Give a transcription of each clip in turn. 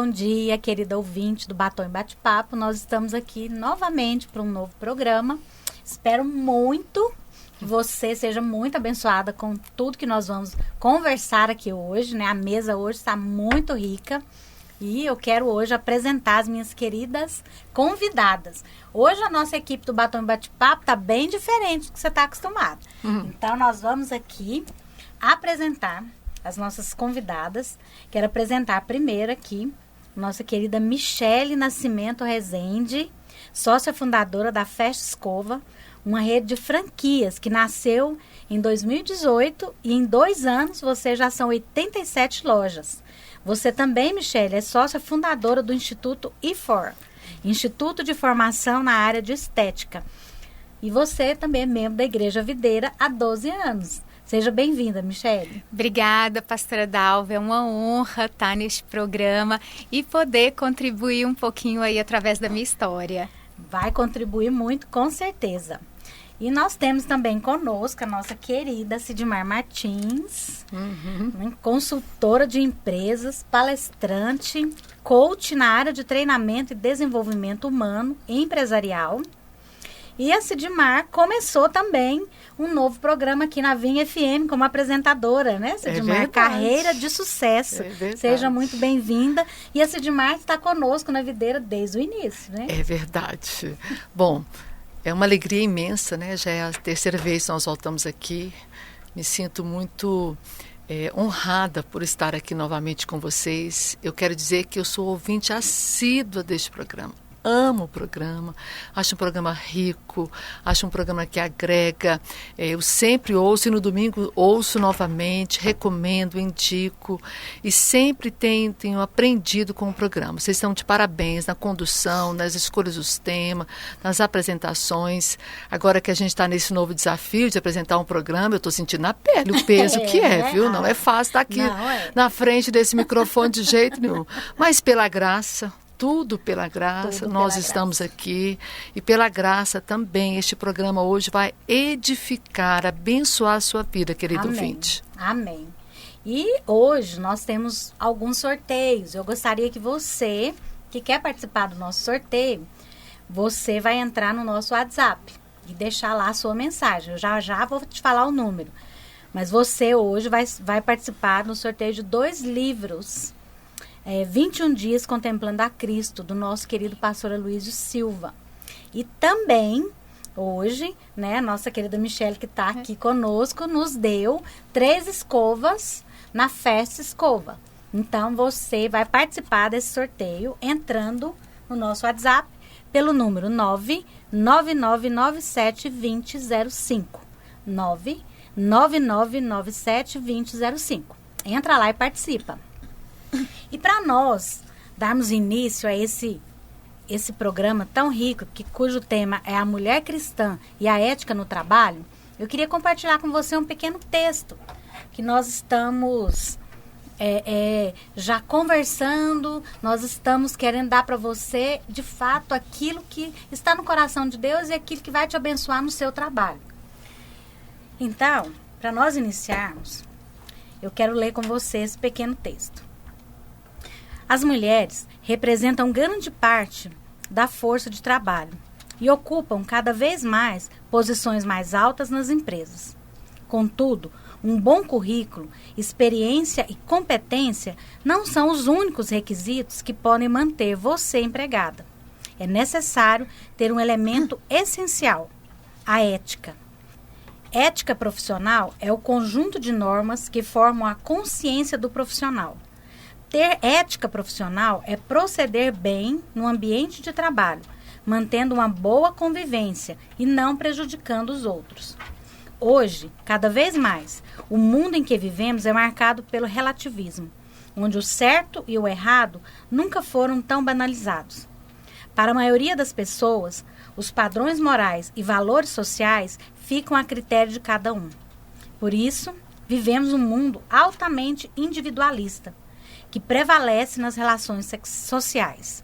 bom dia, querida ouvinte do Batom e Bate-Papo. Nós estamos aqui novamente para um novo programa. Espero muito que você seja muito abençoada com tudo que nós vamos conversar aqui hoje, né? A mesa hoje está muito rica e eu quero hoje apresentar as minhas queridas convidadas. Hoje a nossa equipe do Batom e Bate-Papo está bem diferente do que você está acostumado. Então nós vamos aqui apresentar as nossas convidadas. Quero apresentar primeiro aqui nossa querida Michele Nascimento Rezende, sócia fundadora da Festa Escova, uma rede de franquias que nasceu em 2018 e em 2 anos você já são 87 lojas. Você também, Michele, é sócia fundadora do Instituto IFOR, Instituto de Formação na Área de Estética. E você também é membro da Igreja Videira há 12 anos. Seja bem-vinda, Michele. Obrigada, pastora Dalva. É uma honra estar neste programa e poder contribuir um pouquinho aí através da minha história. Vai contribuir muito, com certeza. E nós temos também conosco a nossa querida Sidmar Martins, consultora de empresas, palestrante, coach na área de treinamento e desenvolvimento humano e empresarial. E a Sidmar começou também um novo programa aqui na Vinha FM como apresentadora, né, Sidmar? Carreira de sucesso. Seja muito bem-vinda. E a Sidmar está conosco na Videira desde o início, né? É verdade. Bom, é uma alegria imensa, né? Já é a 3ª vez que nós voltamos aqui. Me sinto muito honrada por estar aqui novamente com vocês. Eu quero dizer que eu sou ouvinte assídua deste programa. Amo o programa, acho um programa rico, acho um programa que agrega. Eu sempre ouço e no domingo ouço novamente, recomendo, indico e sempre tenho aprendido com o programa. Vocês estão de parabéns na condução, nas escolhas dos temas, nas apresentações. Agora que a gente está nesse novo desafio de apresentar um programa, eu estou sentindo na pele o peso que é, viu? Não é fácil estar aqui na frente desse microfone de jeito nenhum. Mas pela graça... Tudo pela graça, nós estamos aqui e pela graça também este programa hoje vai edificar, abençoar a sua vida, querido ouvinte. Amém. E hoje nós temos alguns sorteios. Eu gostaria que você, que quer participar do nosso sorteio, você vai entrar no nosso WhatsApp e deixar lá a sua mensagem. Eu já vou te falar o número. Mas você hoje vai participar no sorteio de 2 livros. 21 Dias Contemplando a Cristo, do nosso querido pastor Aloysio Silva. E também, hoje, né, a nossa querida Michele, que está aqui conosco, nos deu 3 escovas na Festa Escova. Então, você vai participar desse sorteio entrando no nosso WhatsApp pelo número 999972005. 999972005. Entra lá e participa. E para nós darmos início a esse programa tão rico, cujo tema é a mulher cristã e a ética no trabalho, eu queria compartilhar com você um pequeno texto que nós estamos já conversando, nós estamos querendo dar para você, de fato, aquilo que está no coração de Deus e aquilo que vai te abençoar no seu trabalho. Então, para nós iniciarmos, eu quero ler com você esse pequeno texto. As mulheres representam grande parte da força de trabalho e ocupam cada vez mais posições mais altas nas empresas. Contudo, um bom currículo, experiência e competência não são os únicos requisitos que podem manter você empregada. É necessário ter um elemento essencial, a ética. Ética profissional é o conjunto de normas que formam a consciência do profissional. Ter ética profissional é proceder bem no ambiente de trabalho, mantendo uma boa convivência e não prejudicando os outros. Hoje, cada vez mais, o mundo em que vivemos é marcado pelo relativismo, onde o certo e o errado nunca foram tão banalizados. Para a maioria das pessoas, os padrões morais e valores sociais ficam a critério de cada um. Por isso, vivemos um mundo altamente individualista, que prevalece nas relações sociais.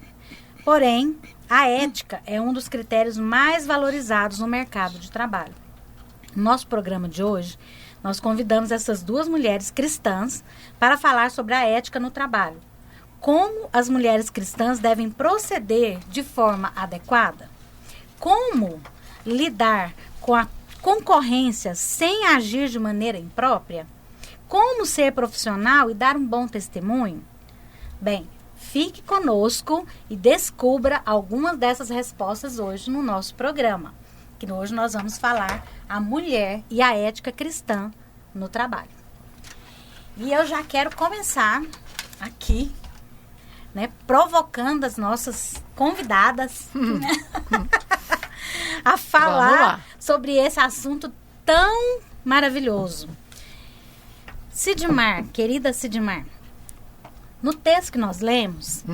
Porém, a ética é um dos critérios mais valorizados no mercado de trabalho. No nosso programa de hoje, nós convidamos essas 2 mulheres cristãs para falar sobre a ética no trabalho, como as mulheres cristãs devem proceder de forma adequada? Como lidar com a concorrência sem agir de maneira imprópria? Como ser profissional e dar um bom testemunho? Bem, fique conosco e descubra algumas dessas respostas hoje no nosso programa. Que hoje nós vamos falar a mulher e a ética cristã no trabalho. E eu já quero começar aqui, né, provocando as nossas convidadas a falar sobre esse assunto tão maravilhoso. Sidmar, querida Sidmar, no texto que nós lemos,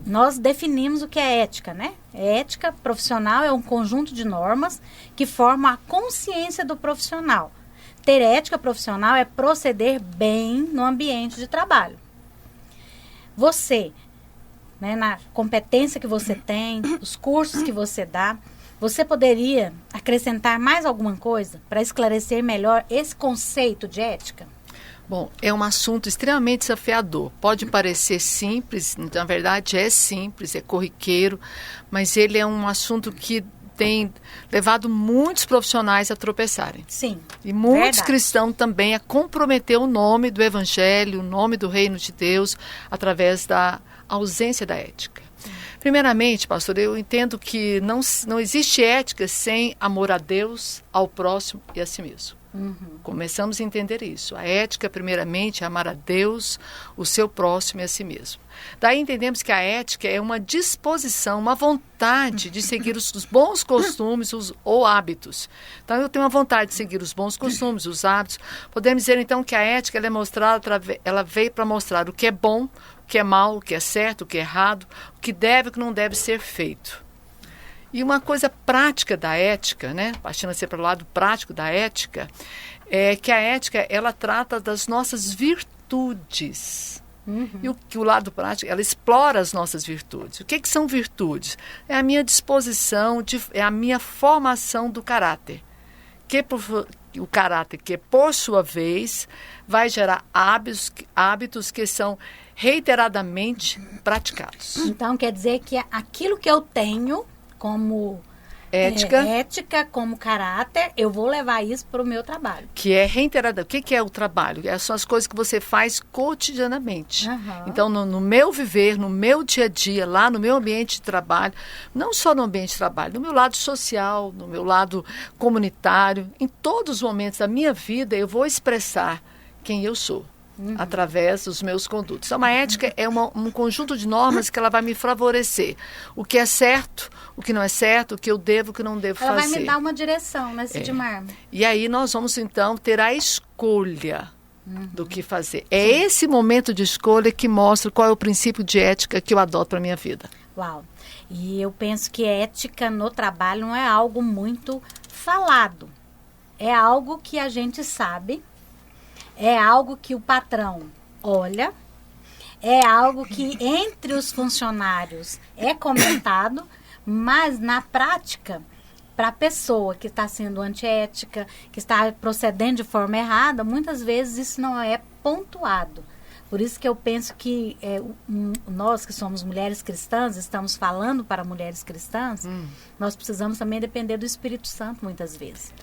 nós definimos o que é ética, né? Ética profissional é um conjunto de normas que formam a consciência do profissional. Ter ética profissional é proceder bem no ambiente de trabalho. Você, né, na competência que você tem, os cursos que você dá, você poderia acrescentar mais alguma coisa para esclarecer melhor esse conceito de ética? Bom, é um assunto extremamente desafiador. Pode parecer simples, na verdade é simples, é corriqueiro, mas ele é um assunto que tem levado muitos profissionais a tropeçarem. Sim. E muitos verdade. cristãos também a comprometer o nome do Evangelho, o nome do Reino de Deus, através da ausência da ética. Primeiramente, pastor, eu entendo que não existe ética sem amor a Deus, ao próximo e a si mesmo. Começamos a entender isso. A ética, primeiramente, é amar a Deus, o seu próximo e a si mesmo. Daí entendemos que a ética é uma disposição, uma vontade de seguir os bons costumes ou hábitos. Então, eu tenho uma vontade de seguir os bons costumes, os hábitos. Podemos dizer, então, que a ética ela veio para mostrar o que é bom, o que é mal, o que é certo, o que é errado, o que deve e o que não deve ser feito. E uma coisa prática da ética, né, partindo assim para o lado prático da ética, é que a ética, ela trata das nossas virtudes. E o lado prático, ela explora as nossas virtudes. O que são virtudes? É a minha disposição, é a minha formação do caráter. O caráter que, por sua vez, vai gerar hábitos que são reiteradamente praticados. Então, quer dizer que aquilo que eu tenho como ética, como caráter, eu vou levar isso para o meu trabalho. Que é reiterada. O que é o trabalho? São as coisas que você faz cotidianamente. Então, no meu viver, no meu dia a dia, lá no meu ambiente de trabalho, não só no ambiente de trabalho, no meu lado social, no meu lado comunitário, em todos os momentos da minha vida, eu vou expressar quem eu sou. Através dos meus condutos. Então, a ética é um conjunto de normas que ela vai me favorecer. O que é certo, o que não é certo, o que eu devo, o que não devo fazer. Ela vai me dar uma direção, né, Sidmar? E aí nós vamos, então, ter a escolha do que fazer. É esse momento de escolha que mostra qual é o princípio de ética que eu adoto para a minha vida. Uau! E eu penso que ética no trabalho não é algo muito falado. É algo que a gente sabe. É algo que o patrão olha, é algo que entre os funcionários é comentado, mas na prática, para a pessoa que está sendo antiética, que está procedendo de forma errada, muitas vezes isso não é pontuado. Por isso que eu penso que nós que somos mulheres cristãs, estamos falando para mulheres cristãs, nós precisamos também depender do Espírito Santo muitas vezes.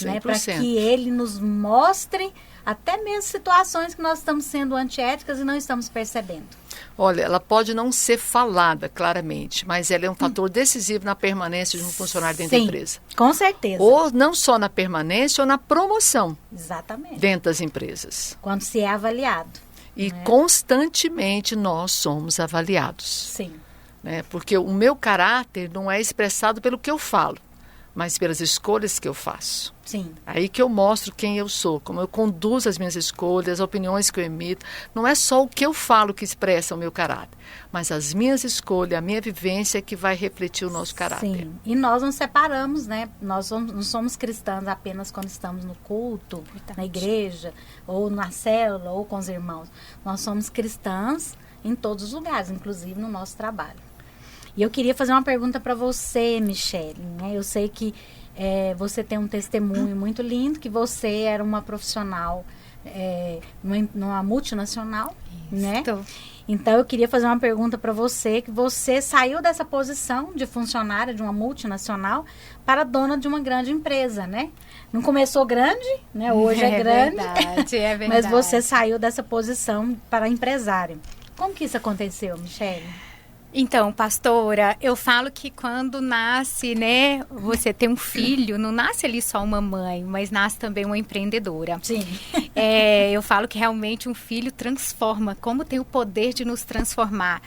Né, para que ele nos mostre até mesmo situações que nós estamos sendo antiéticas e não estamos percebendo. Olha, ela pode não ser falada claramente, mas ela é um fator decisivo na permanência de um funcionário dentro da empresa. Com certeza. Ou não só na permanência, ou na promoção. Exatamente. Dentro das empresas. Quando se é avaliado. E constantemente nós somos avaliados. Sim. Né? Porque o meu caráter não é expressado pelo que eu falo, mas pelas escolhas que eu faço. Sim. Aí que eu mostro quem eu sou, como eu conduzo as minhas escolhas, as opiniões que eu emito. Não é só o que eu falo que expressa o meu caráter, mas as minhas escolhas, a minha vivência que vai refletir o nosso caráter. Sim, e nós não separamos, né? Nós não somos cristãs apenas quando estamos no culto, na igreja, ou na célula, ou com os irmãos. Nós somos cristãs em todos os lugares, inclusive no nosso trabalho. E eu queria fazer uma pergunta para você, Michele, né? Eu sei que você tem um testemunho muito lindo, que você era uma profissional numa multinacional, né? Então, eu queria fazer uma pergunta para você, que você saiu dessa posição de funcionária de uma multinacional para dona de uma grande empresa, né? Não começou grande, né? Hoje é grande, verdade, é verdade. mas você saiu dessa posição para empresária. Como que isso aconteceu, Michele? Então, pastora, eu falo que quando nasce, né, você tem um filho, não nasce ali só uma mãe, mas nasce também uma empreendedora. Sim. Eu falo que realmente um filho transforma, como tem o poder de nos transformar.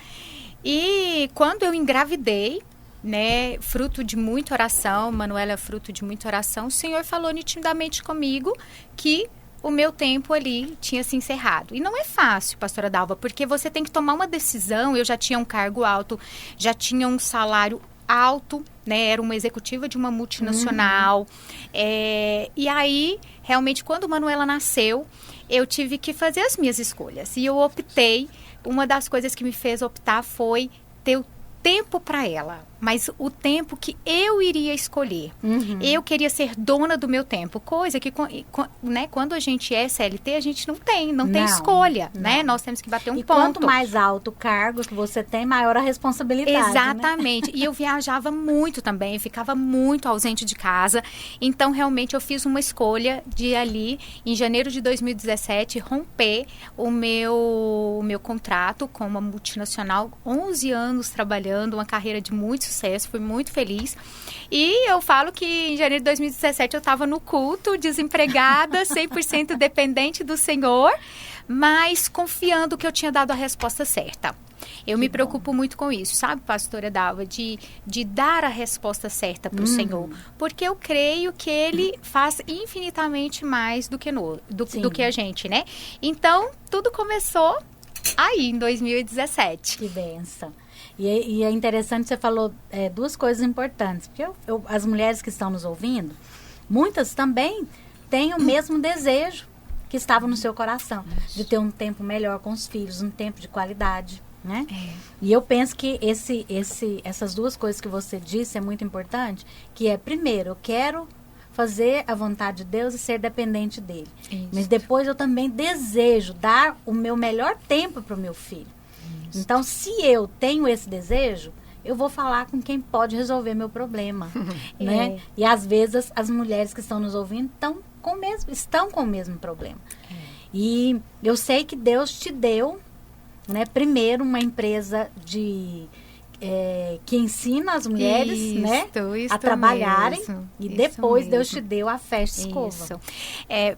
E quando eu engravidei, né, fruto de muita oração, Manuela é fruto de muita oração, o Senhor falou nitidamente comigo que o meu tempo ali tinha se encerrado. E não é fácil, pastora Dalva, porque você tem que tomar uma decisão. Eu já tinha um cargo alto, já tinha um salário alto, né? Era uma executiva de uma multinacional. E aí, realmente, quando Manuela nasceu, eu tive que fazer as minhas escolhas. E eu optei, uma das coisas que me fez optar foi ter o tempo para ela, mas o tempo que eu iria escolher. Eu queria ser dona do meu tempo, coisa que, né, quando a gente é CLT, a gente não tem escolha, né? Nós temos que bater um ponto. Quanto mais alto o cargo que você tem, maior a responsabilidade. Exatamente. Né? E eu viajava muito também, ficava muito ausente de casa. Então, realmente, eu fiz uma escolha de ali, em janeiro de 2017, romper o meu contrato com uma multinacional, 11 anos trabalhando, uma carreira de muito sucesso, fui muito feliz. E eu falo que em janeiro de 2017 eu estava no culto, desempregada, 100% dependente do Senhor, mas confiando que eu tinha dado a resposta certa. Eu me preocupo muito com isso, sabe, pastora Dalva, de dar a resposta certa para o Senhor, porque eu creio que Ele faz infinitamente mais do que a gente, né? Então, tudo começou aí, em 2017. Que bênção. E é interessante, você falou duas coisas importantes, porque as mulheres que estão nos ouvindo, muitas também têm o mesmo desejo que estava no seu coração, de ter um tempo melhor com os filhos, um tempo de qualidade, né? E eu penso que essas duas coisas que você disse é muito importante, que é, primeiro, eu quero fazer a vontade de Deus e ser dependente dele. Isso. Mas depois eu também desejo dar o meu melhor tempo para o meu filho. Então, se eu tenho esse desejo, eu vou falar com quem pode resolver meu problema, né? E às vezes as mulheres que estão nos ouvindo estão com o mesmo problema. E eu sei que Deus te deu, né, primeiro uma empresa que ensina as mulheres, né, a trabalharem, e depois Deus te deu a festa escova.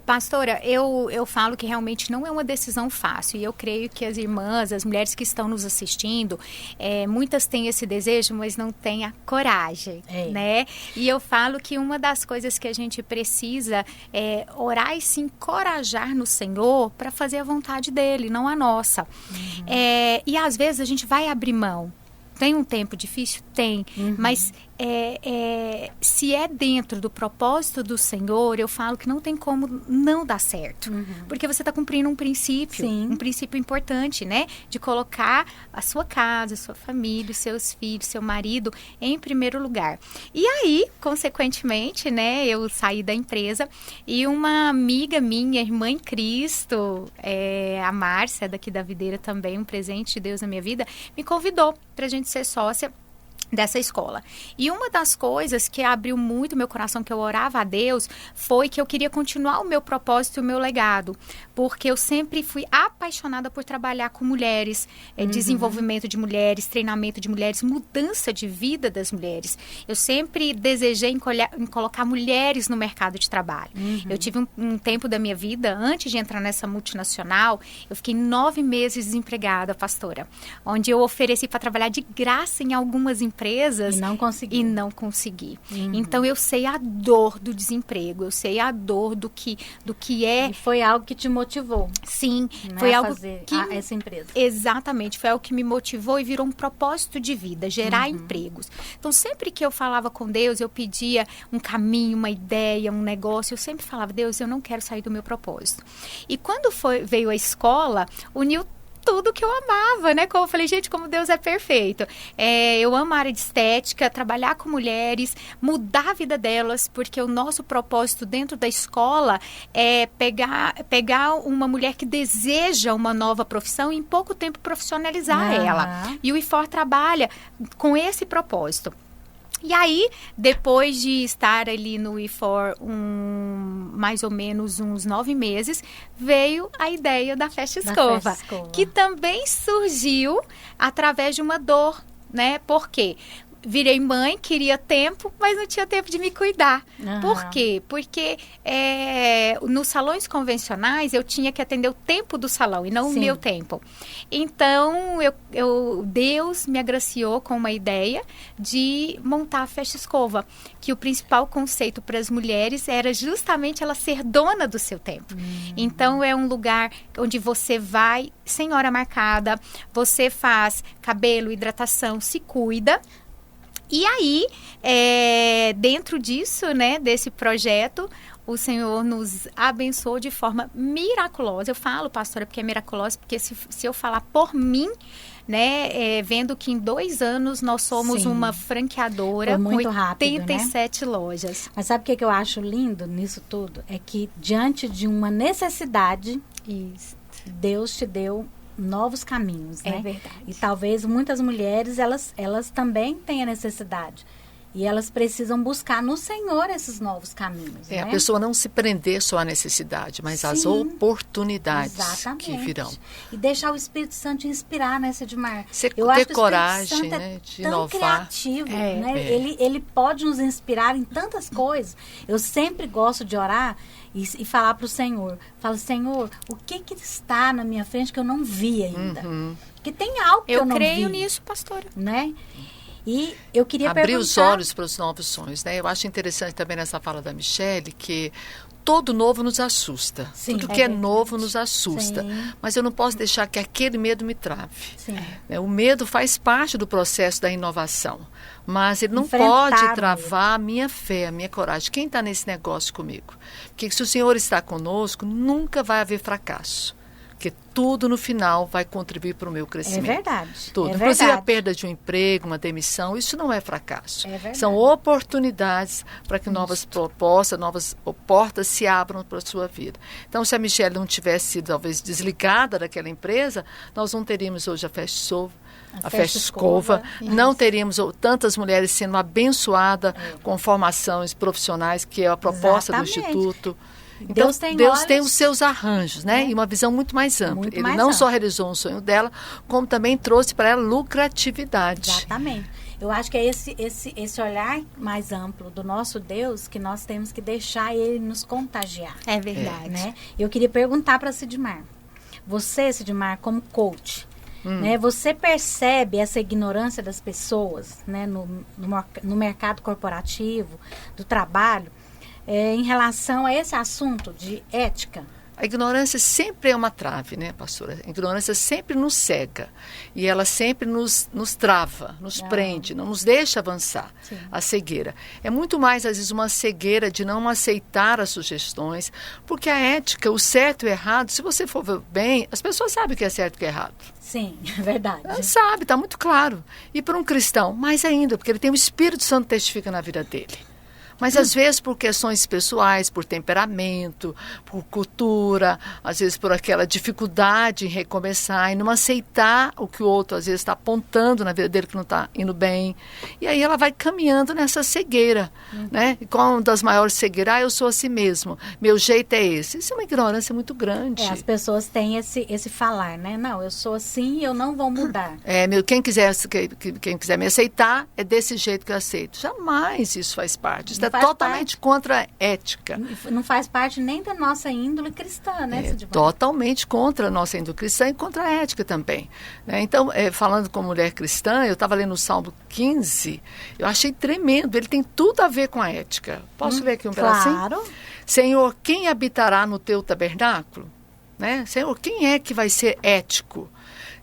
Pastora, eu falo que realmente não é uma decisão fácil, e eu creio que as irmãs, as mulheres que estão nos assistindo, muitas têm esse desejo, mas não têm a coragem, né? E eu falo que uma das coisas que a gente precisa é orar e se encorajar no Senhor para fazer a vontade dele, não a nossa. E às vezes a gente vai abrir mão. Tem um tempo difícil? Tem. Mas se é dentro do propósito do Senhor, eu falo que não tem como não dar certo. Porque você está cumprindo um princípio, um princípio importante, né? De colocar a sua casa, a sua família, os seus filhos, seu marido em primeiro lugar. E aí, consequentemente, né? Eu saí da empresa e uma amiga minha, irmã em Cristo, a Márcia, daqui da Videira também, um presente de Deus na minha vida, me convidou para a gente ser sócia dessa escola. E uma das coisas que abriu muito meu coração, que eu orava a Deus, foi que eu queria continuar o meu propósito e o meu legado, porque eu sempre fui apaixonada por trabalhar com mulheres, desenvolvimento de mulheres, treinamento de mulheres, mudança de vida das mulheres. Eu sempre desejei em colocar mulheres no mercado de trabalho. Eu tive um tempo da minha vida, antes de entrar nessa multinacional, eu fiquei 9 meses desempregada, pastora, onde eu ofereci para trabalhar de graça em algumas empresas e não consegui. Então eu sei a dor do desemprego, eu sei a dor do que é. E foi algo que te motivou. Sim, né, foi algo fazer que essa empresa. Exatamente, foi algo que me motivou e virou um propósito de vida, gerar empregos. Então sempre que eu falava com Deus, eu pedia um caminho, uma ideia, um negócio, eu sempre falava: Deus, eu não quero sair do meu propósito. E quando veio a escola, uniu tudo que eu amava, né? Como eu falei, gente, como Deus é perfeito. Eu amo a área de estética, trabalhar com mulheres, mudar a vida delas, porque o nosso propósito dentro da escola é pegar uma mulher que deseja uma nova profissão e em pouco tempo profissionalizar ela. E o IFOR trabalha com esse propósito. E aí, depois de estar ali no IFOR mais ou menos uns 9 meses, veio a ideia da Festa Escova, que também surgiu através de uma dor, né? Por quê? Virei mãe, queria tempo, mas não tinha tempo de me cuidar. Por quê? Porque nos salões convencionais eu tinha que atender o tempo do salão e não o meu tempo. Então, Deus me agraciou com uma ideia de montar a Festa Escova, que o principal conceito para as mulheres era justamente ela ser dona do seu tempo. Então, é um lugar onde você vai sem hora marcada, você faz cabelo, hidratação, se cuida. E aí, dentro disso, né, desse projeto, o Senhor nos abençoou de forma miraculosa. Eu falo, pastora, porque é miraculosa, porque se eu falar por mim, né, vendo que em 2 anos nós somos uma franqueadora com 87 lojas. Mas sabe o que eu acho lindo nisso tudo? É que diante de uma necessidade, Deus te deu novos caminhos, né? É verdade. E talvez muitas mulheres, elas também têm a necessidade. E elas precisam buscar no Senhor esses novos caminhos, né? A pessoa não se prender só à necessidade, mas às oportunidades que virão. E deixar o Espírito Santo inspirar, né, Sidmar? Eu acho que o coragem, Espírito Santo né, de tão inovar. Criativo, né? Ele pode nos inspirar em tantas coisas. Eu sempre gosto de orar e falar para o Senhor. Falo, Senhor, o que está na minha frente que eu não vi ainda? Porque tem algo que eu não vi. Eu creio nisso, pastora. Né? E eu queria abrir os olhos para os novos sonhos, né? Eu acho interessante também nessa fala da Michele que todo novo nos assusta. Tudo que é novo nos assusta. Mas eu não posso deixar que aquele medo me trave. O medo faz parte do processo da inovação. Mas ele não pode travar a minha fé, a minha coragem. Quem está nesse negócio comigo? Porque se o Senhor está conosco, nunca vai haver fracasso. Porque tudo no final vai contribuir para o meu crescimento. É verdade. Tudo. Inclusive a perda de um emprego, uma demissão, isso não é fracasso. São oportunidades para que novas propostas, novas portas se abram para a sua vida. Então, se a Michele não tivesse sido, talvez, desligada daquela empresa, nós não teríamos hoje a Festa Escova. Não teríamos tantas mulheres sendo abençoadas com formações profissionais, que é a proposta do Instituto. Então, Deus tem os seus arranjos, né? E uma visão muito mais ampla. Ele não só realizou um sonho dela, como também trouxe para ela lucratividade. Exatamente. Eu acho que é esse olhar mais amplo do nosso Deus que nós temos que deixar ele nos contagiar. É verdade. Né? Eu queria perguntar para a Sidmar. Você, Sidmar, como coach, né, você percebe essa ignorância das pessoas, né, no mercado corporativo, do trabalho, em relação a esse assunto de ética? A ignorância sempre é uma trave, né, pastora? A ignorância sempre nos cega. E ela sempre nos trava, nos prende, não nos deixa avançar. A cegueira. É muito mais, às vezes, uma cegueira de não aceitar as sugestões, porque a ética, o certo e o errado, se você for ver bem, as pessoas sabem o que é certo e o que é errado. Sim, é verdade. Ela sabe, está muito claro. E para um cristão, mais ainda, porque ele tem o Espírito Santo que testifica na vida dele. Mas, às vezes, por questões pessoais, por temperamento, por cultura, às vezes por aquela dificuldade em recomeçar e não aceitar o que o outro, às vezes, está apontando na vida dele que não está indo bem. E aí ela vai caminhando nessa cegueira, né? E qual uma das maiores cegueiras? Eu sou assim mesmo, meu jeito é esse. Isso é uma ignorância muito grande. As pessoas têm esse falar, né? Não, eu sou assim e eu não vou mudar. Quem quiser me aceitar, é desse jeito que eu aceito. Jamais isso faz parte. Isso é totalmente contra a ética. Não faz parte nem da nossa índole cristã, né? Totalmente contra a nossa índole cristã e contra a ética também. Né? Então, falando como mulher cristã, eu estava lendo o Salmo 15, eu achei tremendo, ele tem tudo a ver com a ética. Posso ler aqui um pedacinho? Claro. Senhor, quem habitará no teu tabernáculo? Né? Senhor, quem é que vai ser ético?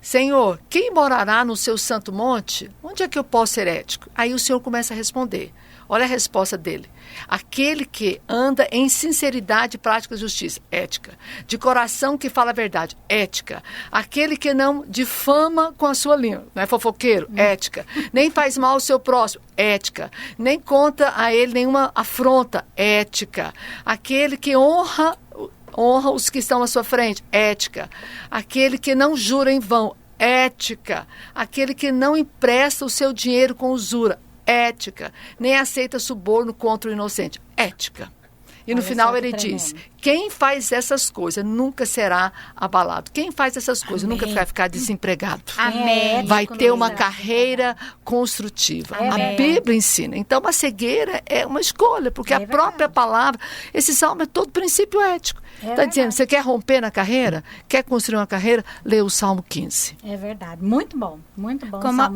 Senhor, quem morará no seu santo monte? Onde é que eu posso ser ético? Aí o Senhor começa a responder. Olha a resposta dele. Aquele que anda em sinceridade, prática e justiça, ética. De coração que fala a verdade, ética. Aquele que não difama com a sua língua, não é fofoqueiro, ética. Nem faz mal ao seu próximo, ética. Nem conta a ele nenhuma afronta, ética. Aquele que honra os que estão à sua frente, ética. Aquele que não jura em vão, ética. Aquele que não empresta o seu dinheiro com usura, ética. Nem aceita suborno contra o inocente, ética. E no final ele diz, quem faz essas coisas nunca será abalado. Quem faz essas coisas nunca vai ficar desempregado. Amém. Vai ter uma carreira construtiva. A Bíblia ensina. Então, a cegueira é uma escolha, porque a própria palavra, esse salmo é todo princípio ético. Está dizendo, você quer romper na carreira? Quer construir uma carreira? Lê o Salmo 15. É verdade. Muito bom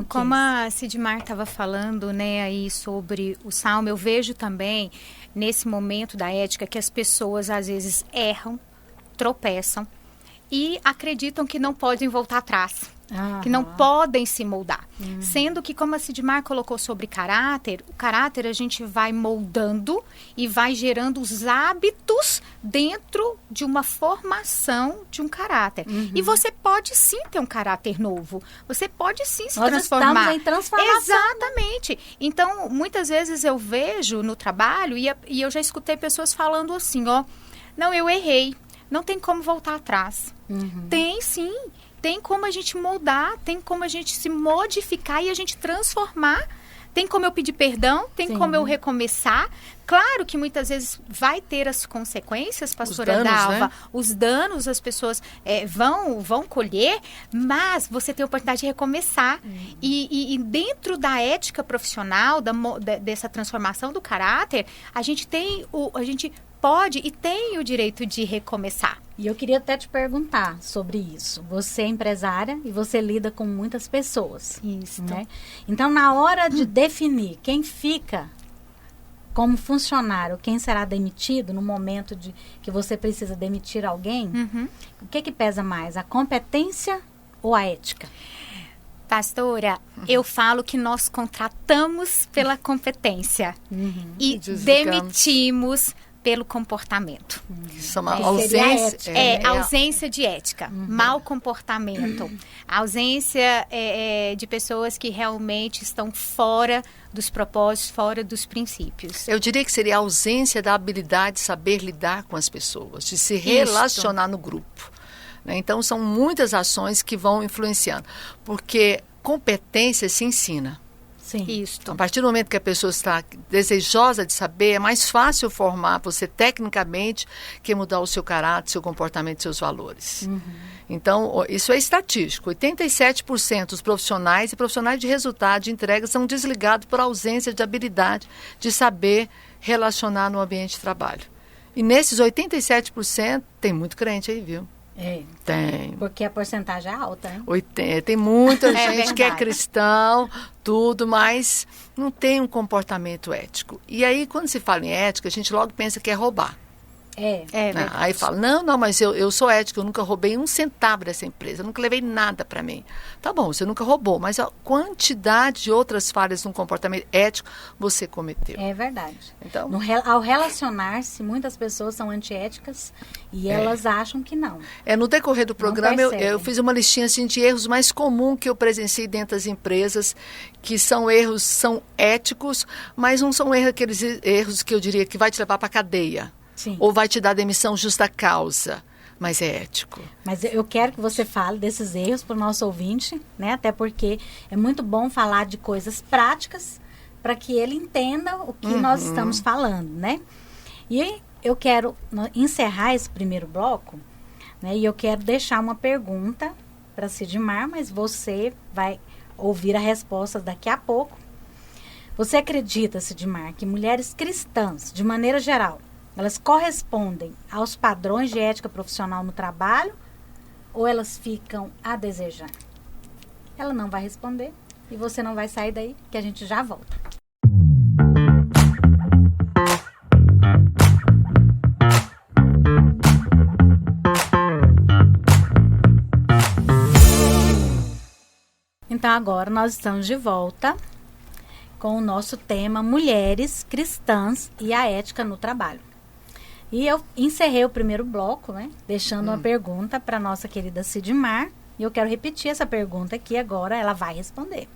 Como a Sidmar estava falando, né, aí sobre o Salmo, eu vejo também, nesse momento da ética, que as pessoas às vezes erram, tropeçam e acreditam que não podem voltar atrás. Que não podem se moldar. Sendo que, como a Sidmar colocou sobre caráter, o caráter a gente vai moldando e vai gerando os hábitos dentro de uma formação de um caráter. E você pode sim ter um caráter novo. Você pode sim se transformar. Nós estamos em transformação. Exatamente. Então, muitas vezes eu vejo no trabalho e eu já escutei pessoas falando assim, ó, não, eu errei. Não tem como voltar atrás. Tem sim. Tem como a gente moldar, tem como a gente se modificar e a gente transformar. Tem como eu pedir perdão, tem como eu recomeçar. Claro que muitas vezes vai ter as consequências, pastora Dalva. Né? Os danos as pessoas vão colher, mas você tem a oportunidade de recomeçar. E dentro da ética profissional, dessa transformação do caráter, a gente pode e tem o direito de recomeçar. E eu queria até te perguntar sobre isso. Você é empresária e você lida com muitas pessoas. Isso. Né? Então, na hora de definir quem fica como funcionário, quem será demitido no momento de que você precisa demitir alguém, o que pesa mais, a competência ou a ética? Pastora, eu falo que nós contratamos pela competência e demitimos pelo comportamento. Isso é uma ausência. Ausência de ética, mau comportamento, ausência de pessoas que realmente estão fora dos propósitos, fora dos princípios. Eu diria que seria a ausência da habilidade de saber lidar com as pessoas, de se relacionar no grupo. Então, são muitas ações que vão influenciando, porque competência se ensina. Sim. Isso. A partir do momento que a pessoa está desejosa de saber, é mais fácil formar você tecnicamente que mudar o seu caráter, seu comportamento, seus valores. Então, isso é estatístico. 87% dos profissionais e profissionais de resultado de entrega são desligados por ausência de habilidade de saber relacionar no ambiente de trabalho. E nesses 87% tem muito crente aí, viu? Tem. Porque a porcentagem é alta, né? Tem muita gente que é cristão, tudo, mas não tem um comportamento ético. E aí, quando se fala em ética, a gente logo pensa que é roubar. Aí fala, não, mas eu sou ética, eu nunca roubei um centavo dessa empresa, eu nunca levei nada para mim. Tá bom, você nunca roubou, mas a quantidade de outras falhas no comportamento ético você cometeu. É verdade. Então, ao relacionar-se, muitas pessoas são antiéticas e elas acham que não. No decorrer do programa, eu fiz uma listinha assim, de erros mais comuns que eu presenciei dentro das empresas, que são éticos, mas não são aqueles erros que eu diria que vai te levar para a cadeia. Sim. Ou vai te dar demissão justa causa, mas é ético. Mas eu quero que você fale desses erros para o nosso ouvinte, né? Até porque é muito bom falar de coisas práticas para que ele entenda o que nós estamos falando, né? E eu quero encerrar esse primeiro bloco, né? E eu quero deixar uma pergunta para Sidmar, mas você vai ouvir a resposta daqui a pouco. Você acredita, Sidmar, que mulheres cristãs, de maneira geral, elas correspondem aos padrões de ética profissional no trabalho ou elas ficam a desejar? Ela não vai responder e você não vai sair daí, que a gente já volta. agora nós estamos de volta com o nosso tema Mulheres Cristãs e a Ética no Trabalho. E eu encerrei o primeiro bloco, né, deixando uma pergunta para nossa querida Sidmar. E eu quero repetir essa pergunta aqui agora, ela vai responder.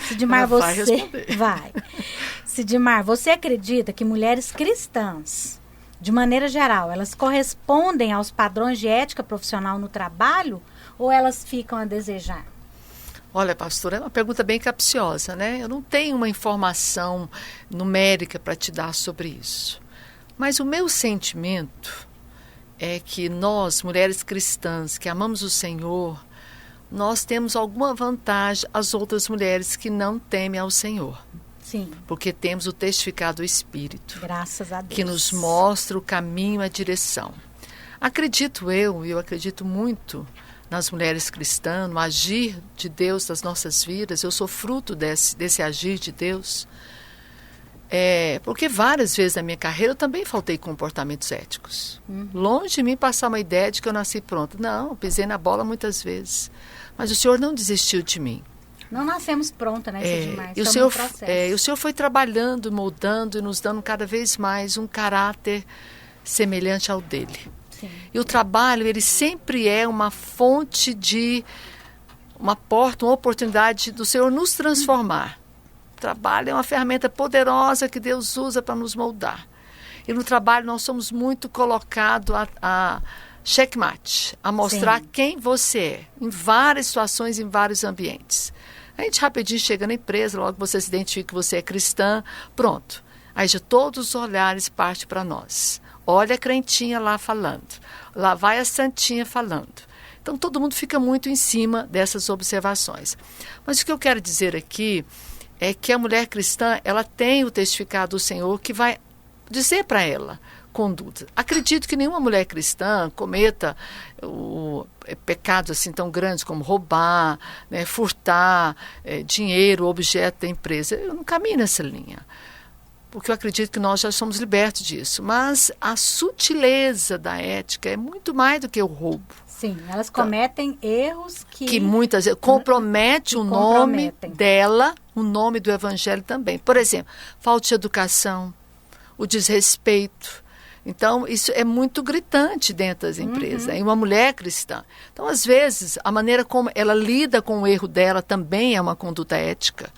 Sidmar, ela vai responder. Vai. Sidmar, você acredita que mulheres cristãs, de maneira geral, elas correspondem aos padrões de ética profissional no trabalho ou elas ficam a desejar? Olha, pastora, é uma pergunta bem capciosa, né? Eu não tenho uma informação numérica para te dar sobre isso. Mas o meu sentimento é que nós, mulheres cristãs, que amamos o Senhor, nós temos alguma vantagem às outras mulheres que não temem ao Senhor. Sim. Porque temos o testificado do Espírito. Graças a Deus. Que nos mostra o caminho e a direção. Acredito eu acredito muito nas mulheres cristãs, no agir de Deus nas nossas vidas. Eu sou fruto desse agir de Deus. Porque várias vezes na minha carreira eu também faltei comportamentos éticos. Longe de mim passar uma ideia de que eu nasci pronta. Não, pisei na bola muitas vezes. Mas o Senhor não desistiu de mim. Não nascemos pronta, né, Sidmar? E o Senhor foi trabalhando, moldando e nos dando cada vez mais um caráter semelhante ao dele. Sim. E o trabalho, ele sempre é uma fonte de uma porta, uma oportunidade do Senhor nos transformar. O trabalho é uma ferramenta poderosa que Deus usa para nos moldar. E no trabalho nós somos muito colocados a checkmate, a mostrar Sim. quem você é, em várias situações, em vários ambientes. A gente rapidinho chega na empresa, logo você se identifica que você é cristã, pronto. Aí já todos os olhares partem para nós. Olha a crentinha lá falando, lá vai a santinha falando. Então todo mundo fica muito em cima dessas observações. Mas o que eu quero dizer aqui é que a mulher cristã, ela tem o testificado do Senhor que vai dizer para ela conduta. Acredito que nenhuma mulher cristã cometa pecados assim tão grandes como roubar, né, furtar dinheiro, objeto da empresa. Eu não caminho nessa linha, porque eu acredito que nós já somos libertos disso. Mas a sutileza da ética é muito mais do que o roubo. Sim, elas cometem erros que muitas vezes compromete o nome dela, o nome do evangelho também. Por exemplo, falta de educação, o desrespeito. Então, isso é muito gritante dentro das empresas. Em uma mulher cristã. Então, às vezes, a maneira como ela lida com o erro dela também é uma conduta ética.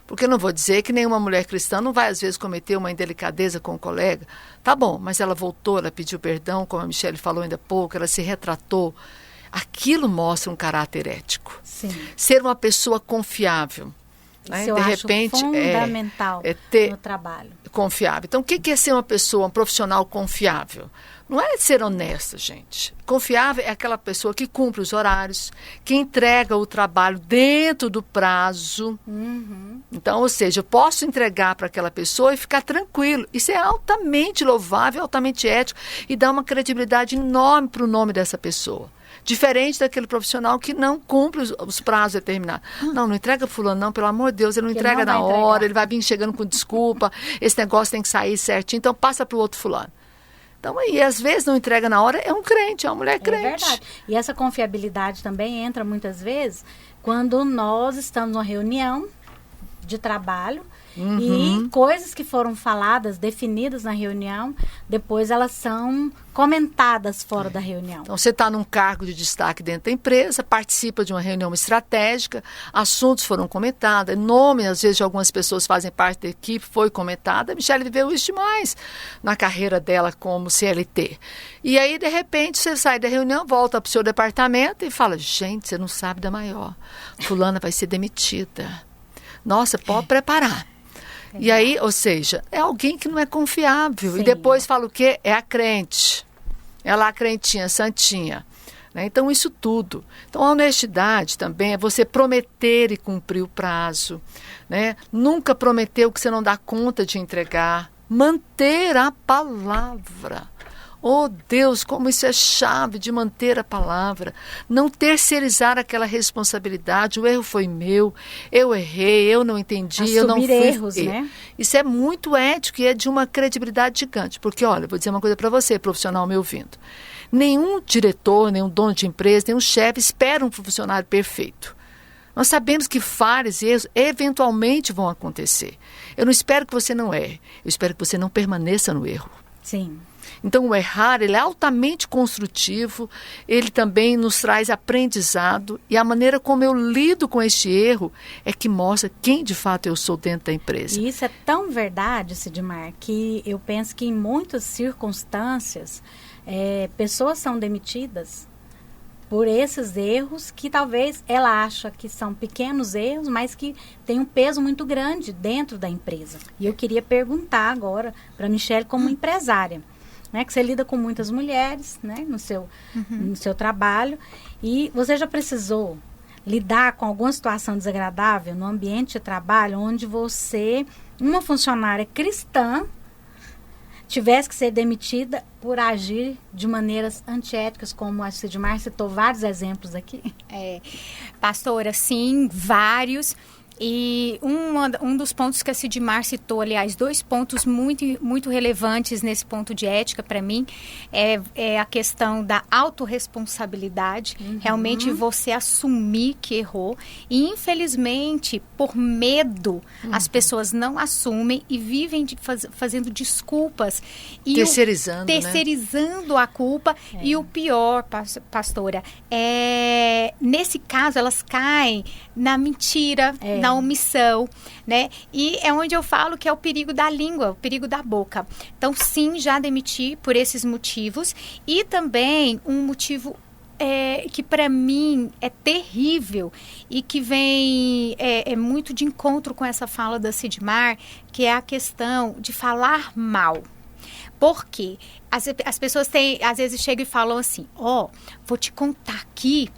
Porque eu não vou dizer que nenhuma mulher cristã não vai, às vezes, cometer uma indelicadeza com o colega. Tá bom, mas ela voltou, ela pediu perdão, como a Michele falou ainda há pouco, ela se retratou. Aquilo mostra um caráter ético. Sim. Ser uma pessoa confiável. Né? Isso eu acho fundamental ter no trabalho. Confiável. Então, o que é ser uma pessoa, um profissional confiável? Não é ser honesta, gente. Confiável é aquela pessoa que cumpre os horários, que entrega o trabalho dentro do prazo. Então, ou seja, eu posso entregar para aquela pessoa e ficar tranquilo. Isso é altamente louvável, altamente ético e dá uma credibilidade enorme para o nome dessa pessoa. Diferente daquele profissional que não cumpre os prazos determinados. Não entrega fulano, não, pelo amor de Deus, ele não entrega na hora, ele vai vir chegando com desculpa, esse negócio tem que sair certinho, então passa para o outro fulano. Então, e às vezes não entrega na hora, é um crente, é uma mulher crente. É verdade. E essa confiabilidade também entra muitas vezes quando nós estamos numa reunião de trabalho e coisas que foram faladas, definidas na reunião, depois elas são comentadas fora da reunião. Então, você está num cargo de destaque dentro da empresa, participa de uma reunião estratégica, assuntos foram comentados, nome, às vezes, de algumas pessoas que fazem parte da equipe foi comentada. A Michele viveu isso demais na carreira dela como CLT. E aí, de repente, você sai da reunião, volta para o seu departamento e fala, gente, você não sabe da maior. Fulana vai ser demitida. Nossa, pode preparar. E aí, ou seja, é alguém que não é confiável. Sim. E depois fala o quê? É a crente. É lá a crentinha, santinha. Né? Então, isso tudo. Então, a honestidade também é você prometer e cumprir o prazo. Né? Nunca prometer o que você não dá conta de entregar. Manter a palavra. Oh, Deus, como isso é chave de manter a palavra. Não terceirizar aquela responsabilidade. O erro foi meu, eu errei, eu não entendi, assumir eu não fui... erros, né? Isso é muito ético e é de uma credibilidade gigante. Porque, olha, vou dizer uma coisa para você, profissional me ouvindo. Nenhum diretor, nenhum dono de empresa, nenhum chefe espera um funcionário perfeito. Nós sabemos que falhas e erros eventualmente vão acontecer. Eu não espero que você não erre, eu espero que você não permaneça no erro. Sim. Então, o errar, ele é altamente construtivo, ele também nos traz aprendizado, e a maneira como eu lido com este erro é que mostra quem de fato eu sou dentro da empresa. E isso é tão verdade, Sidmar, que eu penso que em muitas circunstâncias, pessoas são demitidas por esses erros que talvez ela acha que são pequenos erros, mas que tem um peso muito grande dentro da empresa. E eu queria perguntar agora para a Michele, como empresária, né, que você lida com muitas mulheres, né, no seu trabalho, e você já precisou lidar com alguma situação desagradável no ambiente de trabalho onde você, uma funcionária cristã, tivesse que ser demitida por agir de maneiras antiéticas, como a Sidmar citou vários exemplos aqui? Pastora, sim, vários. E um dos pontos que a Sidmar citou, aliás, 2 pontos muito, muito relevantes nesse ponto de ética para mim, é a questão da autorresponsabilidade, realmente você assumir que errou. E, infelizmente, por medo, as pessoas não assumem e vivem fazendo desculpas. E terceirizando a culpa. E o pior, pastora, nesse caso, elas caem na mentira, na omissão, né? E é onde eu falo que é o perigo da língua, o perigo da boca. Então, sim, já demiti por esses motivos. E também um motivo que para mim é terrível e que vem muito de encontro com essa fala da Sidmar, que é a questão de falar mal. Porque as pessoas às vezes chegam e falam assim, vou te contar aqui,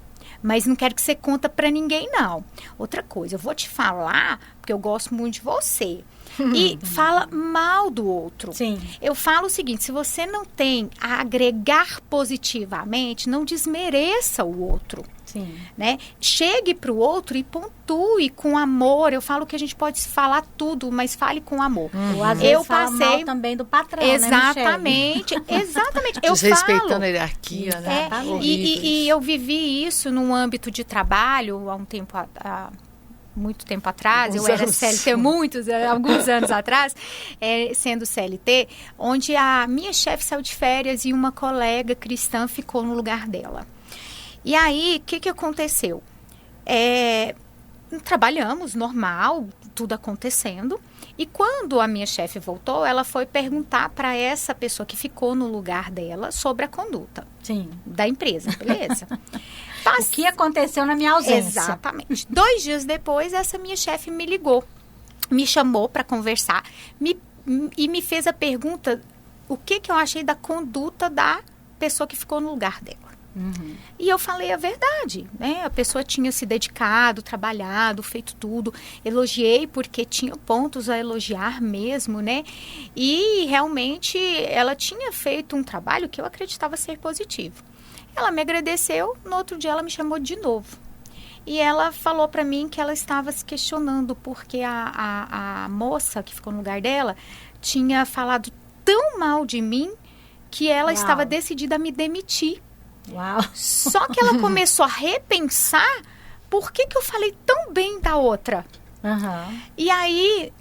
mas não quero que você conta pra ninguém, não. Outra coisa, eu vou te falar, porque eu gosto muito de você. E fala mal do outro. Sim. Eu falo o seguinte, se você não tem a agregar positivamente, não desmereça o outro. Sim. Né? Chegue pro outro e pontue com amor. Eu falo que a gente pode falar tudo, mas fale com amor. Ou às vezes fala mal também do patrão, exatamente, né, exatamente. Desrespeitando a hierarquia, né? E eu vivi isso num âmbito de trabalho há muito tempo atrás, eu era CLT alguns anos atrás, sendo CLT, onde a minha chefe saiu de férias e uma colega cristã ficou no lugar dela. E aí, o que aconteceu? Trabalhamos normal, tudo acontecendo, e quando a minha chefe voltou, ela foi perguntar para essa pessoa que ficou no lugar dela sobre a conduta da empresa, beleza? O que aconteceu na minha ausência. Exatamente. 2 dias depois, essa minha chefe me ligou, me chamou para conversar e me fez a pergunta, o que eu achei da conduta da pessoa que ficou no lugar dela. E eu falei a verdade, né? A pessoa tinha se dedicado, trabalhado, feito tudo. Elogiei porque tinha pontos a elogiar mesmo, né? E realmente ela tinha feito um trabalho que eu acreditava ser positivo. Ela me agradeceu, no outro dia ela me chamou de novo. E ela falou para mim que ela estava se questionando porque a moça que ficou no lugar dela tinha falado tão mal de mim que ela estava decidida a me demitir. Uau. Só que ela começou a repensar por que eu falei tão bem da outra. E aí,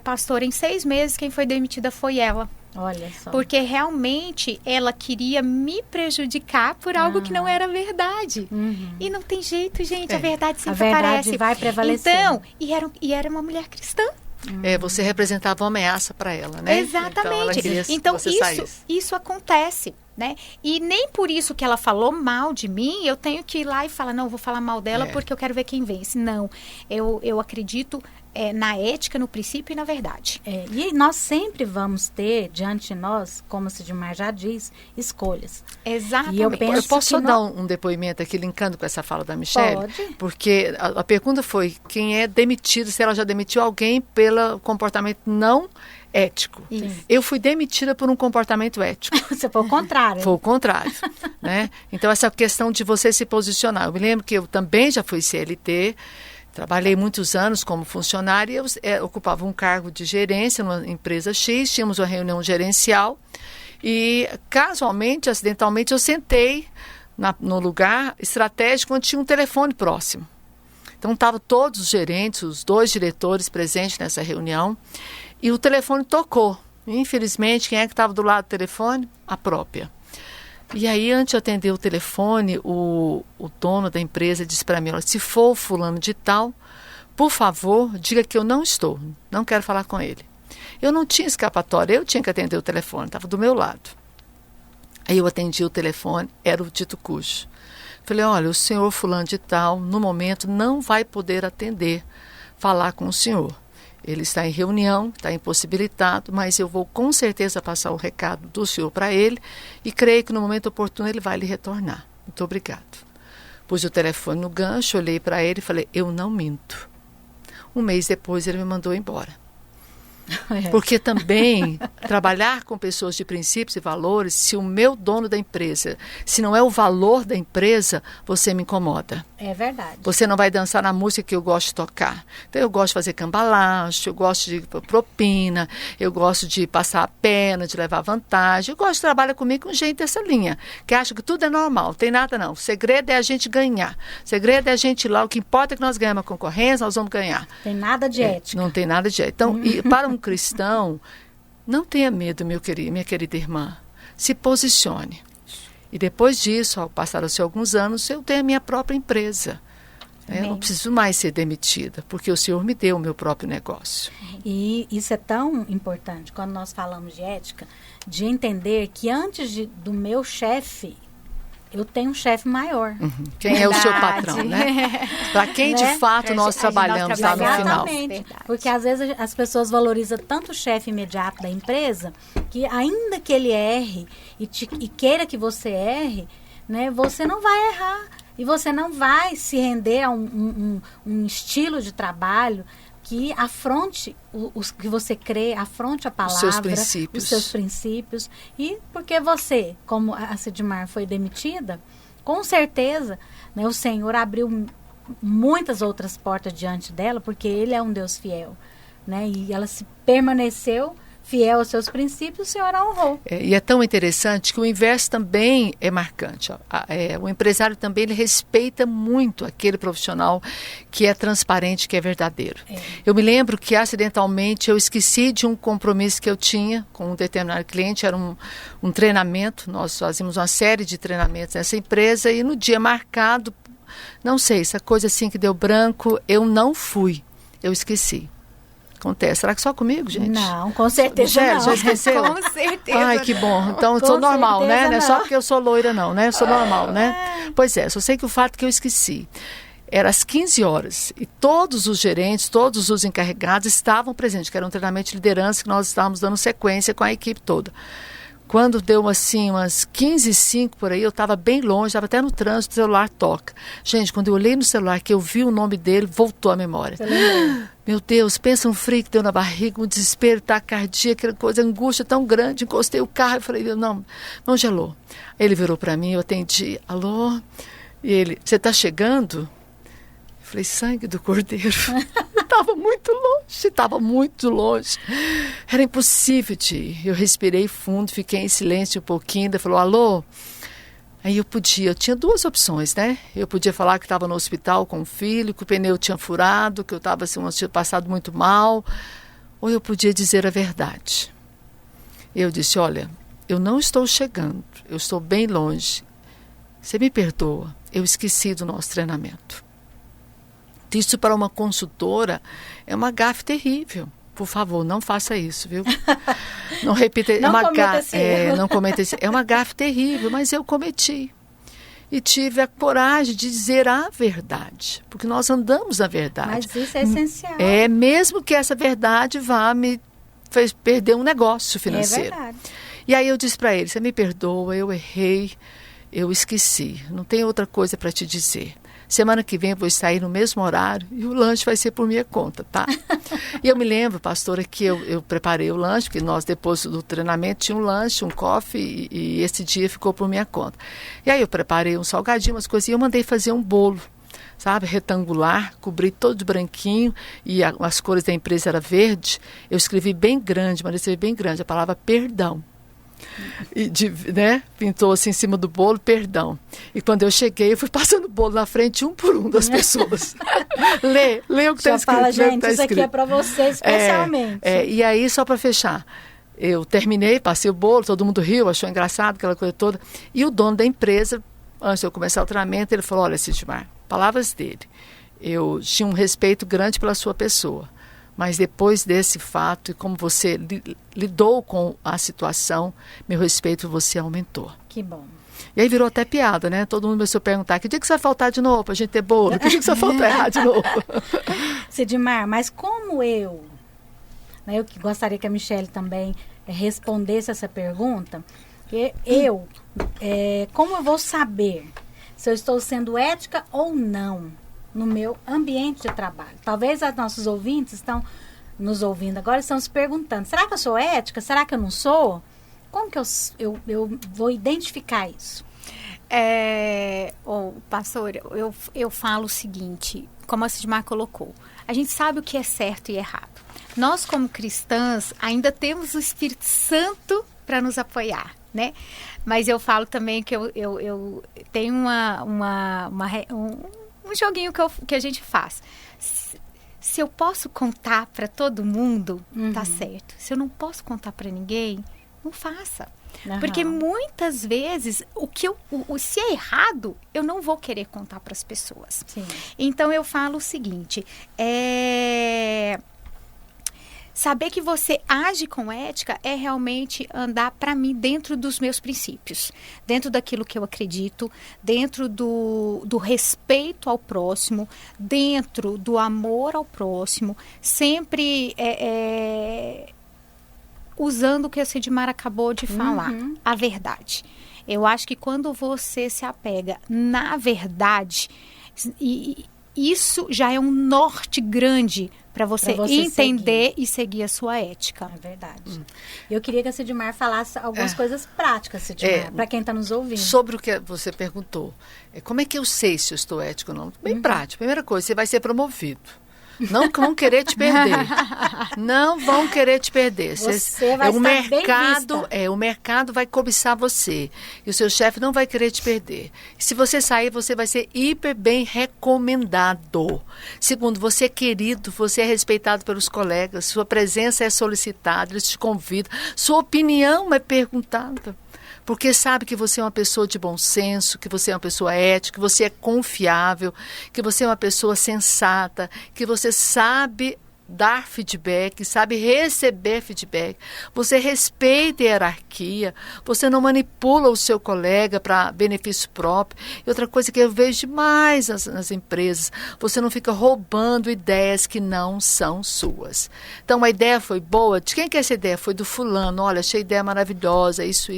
pastora, em 6 meses quem foi demitida foi ela. Olha só. Porque realmente ela queria me prejudicar por algo que não era verdade. E não tem jeito, gente, a verdade sempre aparece. A verdade vai prevalecer. Então, e era uma mulher cristã. Você representava uma ameaça para ela, né? Exatamente. Então isso acontece, né? E nem por isso que ela falou mal de mim, eu tenho que ir lá e falar, não, eu vou falar mal dela porque eu quero ver quem vence. Não, eu acredito na ética, no princípio e na verdade. E nós sempre vamos ter, diante de nós, como a Sidmar já diz, escolhas. Exatamente. E eu posso só dar um depoimento aqui, linkando com essa fala da Michele? Pode. Porque a pergunta foi, quem é demitido, se ela já demitiu alguém pelo comportamento não ético. Isso. Eu fui demitida por um comportamento ético. Você foi o contrário. Foi o contrário, né? Então, essa questão de você se posicionar. Eu me lembro que eu também já fui CLT, trabalhei muitos anos como funcionária, eu ocupava um cargo de gerência numa empresa X, tínhamos uma reunião gerencial e, casualmente, acidentalmente, eu sentei no lugar estratégico onde tinha um telefone próximo. Então, Então, estavam todos os gerentes, os 2 diretores presentes nessa reunião, e o telefone tocou. Infelizmente, quem é que estava do lado do telefone? A própria. E aí, antes de atender o telefone, o dono da empresa disse para mim, olha, se for o fulano de tal, por favor, diga que eu não estou, não quero falar com ele. Eu não tinha escapatória, eu tinha que atender o telefone, estava do meu lado. Aí eu atendi o telefone, era o dito cujo. Falei, olha, o senhor fulano de tal, no momento, não vai poder atender, falar com o senhor. Ele está em reunião, está impossibilitado, mas eu vou com certeza passar o recado do senhor para ele e creio que no momento oportuno ele vai lhe retornar. Muito obrigado. Pus o telefone no gancho, olhei para ele e falei, eu não minto. Um mês depois ele me mandou embora. Porque também trabalhar com pessoas de princípios e valores, se o meu dono da empresa, se não é o valor da empresa, você me incomoda. É verdade. Você não vai dançar na música que eu gosto de tocar. Então eu gosto de fazer cambalacho, eu gosto de propina, eu gosto de passar a perna, de levar vantagem. Eu gosto de trabalhar comigo com gente dessa linha, que acha que tudo é normal, não tem nada não. O segredo é a gente ganhar. O segredo é a gente ir lá, o que importa é que nós ganhamos a concorrência, nós vamos ganhar. Tem nada de ética. Não tem nada de ética. Então, e para um cristão, não tenha medo, minha querida irmã. Se posicione. E depois disso, ao passar-se alguns anos, eu tenho a minha própria empresa. Eu não preciso mais ser demitida, porque o Senhor me deu o meu próprio negócio. E isso é tão importante, quando nós falamos de ética, de entender que antes do meu chefe, eu tenho um chefe maior. Quem é o seu patrão, né? Para quem de fato nós trabalhamos lá no final. Exatamente. Porque às vezes as pessoas valorizam tanto o chefe imediato da empresa, que ainda que ele erre e queira que você erre, né, você não vai errar. E você não vai se render a um estilo de trabalho que afronte os que você crê, afronte a palavra, os seus princípios. E porque você, como a Sidmar foi demitida, com certeza, né, o Senhor abriu muitas outras portas diante dela, porque Ele é um Deus fiel. Né, e ela se permaneceu fiel aos seus princípios, o Senhor a honrou. E é tão interessante que o inverso também é marcante. O empresário também ele respeita muito aquele profissional que é transparente, que é verdadeiro. Eu me lembro que acidentalmente eu esqueci de um compromisso que eu tinha com um determinado cliente, era um treinamento, nós fazíamos uma série de treinamentos nessa empresa e no dia marcado, não sei, essa coisa assim que deu branco, eu não fui, eu esqueci. Acontece. Será que só comigo, gente? Não, com certeza Michele, não. já esqueceu? Com certeza. Ai, que bom. Então, eu sou normal, né? Não é só porque eu sou loira, não, né? Eu sou normal, né? Pois é, só sei que o fato que eu esqueci. Era às 15 horas e todos os gerentes, todos os encarregados estavam presentes, que era um treinamento de liderança que nós estávamos dando sequência com a equipe toda. Quando deu assim, umas 15h05 por aí, eu estava bem longe, estava até no trânsito, o celular toca. Gente, quando eu olhei no celular, que eu vi o nome dele, voltou à memória. Meu Deus, pensa um frio que deu na barriga, um desespero, taquicardia, aquela coisa, angústia tão grande. Encostei o carro e falei, não gelou. Ele virou para mim, eu atendi, alô? E ele, você está chegando? Eu falei, sangue do cordeiro. Estava muito longe. Era impossível de ir. Eu respirei fundo, fiquei em silêncio um pouquinho, ele falou, alô? Aí eu tinha 2 opções, né? Eu podia falar que estava no hospital com o filho, que o pneu tinha furado, que eu estava assim, tinha passado muito mal, ou eu podia dizer a verdade. Eu disse, olha, eu não estou chegando, eu estou bem longe. Você me perdoa, eu esqueci do nosso treinamento. Isso para uma consultora é uma gafe terrível. Por favor, não faça isso, viu? Não repita. Não cometa esse erro. Não cometa esse erro. É uma gafe terrível, mas eu cometi. E tive a coragem de dizer a verdade. Porque nós andamos na verdade. Mas isso é essencial. Mesmo que essa verdade vá me perder um negócio financeiro. É verdade. E aí eu disse para ele, você me perdoa, eu errei, eu esqueci. Não tem outra coisa para te dizer. Semana que vem eu vou sair no mesmo horário e o lanche vai ser por minha conta, tá? E eu me lembro, pastora, que eu preparei o lanche, porque nós depois do treinamento tinha um lanche, um coffee e esse dia ficou por minha conta. E aí eu preparei um salgadinho, umas coisinhas, e eu mandei fazer um bolo, sabe, retangular, cobri todo de branquinho e as cores da empresa eram verde. Eu escrevi bem grande, mandei escrever bem grande a palavra perdão. E né, pintou assim em cima do bolo, perdão. E quando eu cheguei, eu fui passando o bolo na frente, um por um das pessoas. lê o que está escrito. Fala, gente, isso aqui é para você especialmente. E aí, só para fechar, eu terminei, passei o bolo, todo mundo riu, achou engraçado, aquela coisa toda. E o dono da empresa, antes de eu começar o treinamento, ele falou, olha, Sidmar, palavras dele, eu tinha um respeito grande pela sua pessoa. Mas depois desse fato, e como você lidou com a situação, meu respeito por você aumentou. Que bom. E aí virou até piada, né? Todo mundo começou a perguntar, que dia que você vai faltar de novo pra gente ter bolo? Que dia que você vai faltar errar de novo? Sidmar, mas como eu que gostaria que a Michele também respondesse essa pergunta, como eu vou saber se eu estou sendo ética ou não no meu ambiente de trabalho? Talvez os nossos ouvintes estão nos ouvindo agora, estão se perguntando, será que eu sou ética? Será que eu não sou? Como que eu vou identificar isso? Pastor, eu falo o seguinte, como a Sidmar colocou, a gente sabe o que é certo e errado. Nós, como cristãs, ainda temos o Espírito Santo para nos apoiar, né? Mas eu falo também que eu tenho um joguinho que a gente faz. Se eu posso contar para todo mundo, tá certo. Se eu não posso contar para ninguém, não faça. Porque muitas vezes, se é errado, eu não vou querer contar para as pessoas. Sim. Então, eu falo o seguinte, saber que você age com ética é realmente andar, para mim, dentro dos meus princípios. Dentro daquilo que eu acredito, dentro do respeito ao próximo, dentro do amor ao próximo, sempre usando o que a Sidmar acabou de falar, a verdade. Eu acho que quando você se apega na verdade, isso já é um norte grande para você entender e seguir a sua ética. É verdade. Eu queria que a Sidmar falasse algumas coisas práticas, Sidmar, para quem está nos ouvindo. Sobre o que você perguntou, como é que eu sei se eu estou ético ou não? Bem prático. Primeira coisa, você vai ser promovido. Não vão querer te perder. Não vão querer te perder. Você vai estar bem vista. O mercado vai cobiçar você. E o seu chefe não vai querer te perder. E se você sair, você vai ser hiper bem recomendado. Segundo, você é querido, você é respeitado pelos colegas, sua presença é solicitada, eles te convidam, sua opinião é perguntada. Porque sabe que você é uma pessoa de bom senso, que você é uma pessoa ética, que você é confiável, que você é uma pessoa sensata, que você sabe dar feedback, sabe receber feedback. Você respeita a hierarquia, você não manipula o seu colega para benefício próprio. E outra coisa que eu vejo demais nas empresas, você não fica roubando ideias que não são suas. Então, a ideia foi boa. De quem que é essa ideia? Foi do fulano. Olha, achei a ideia maravilhosa, isso.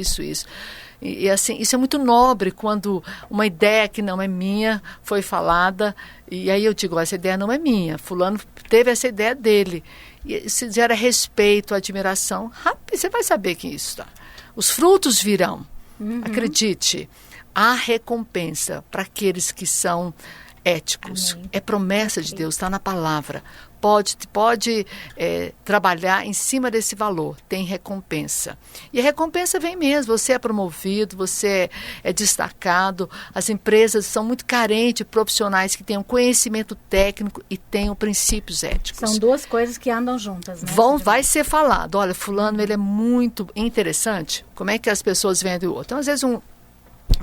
E assim, isso é muito nobre quando uma ideia que não é minha foi falada, e aí eu digo, essa ideia não é minha, fulano teve essa ideia dele. E se gera respeito, admiração, rápido, você vai saber que isso está. Os frutos virão. Acredite, há recompensa para aqueles que são éticos. Amém. É promessa de Deus, está na palavra. Pode trabalhar em cima desse valor, tem recompensa. E a recompensa vem mesmo, você é promovido, você é destacado. As empresas são muito carentes de profissionais que tenham conhecimento técnico e tenham princípios éticos. São duas coisas que andam juntas, né? Vai ser falado, olha, fulano, ele é muito interessante. Como é que as pessoas veem do outro? Então, às vezes, um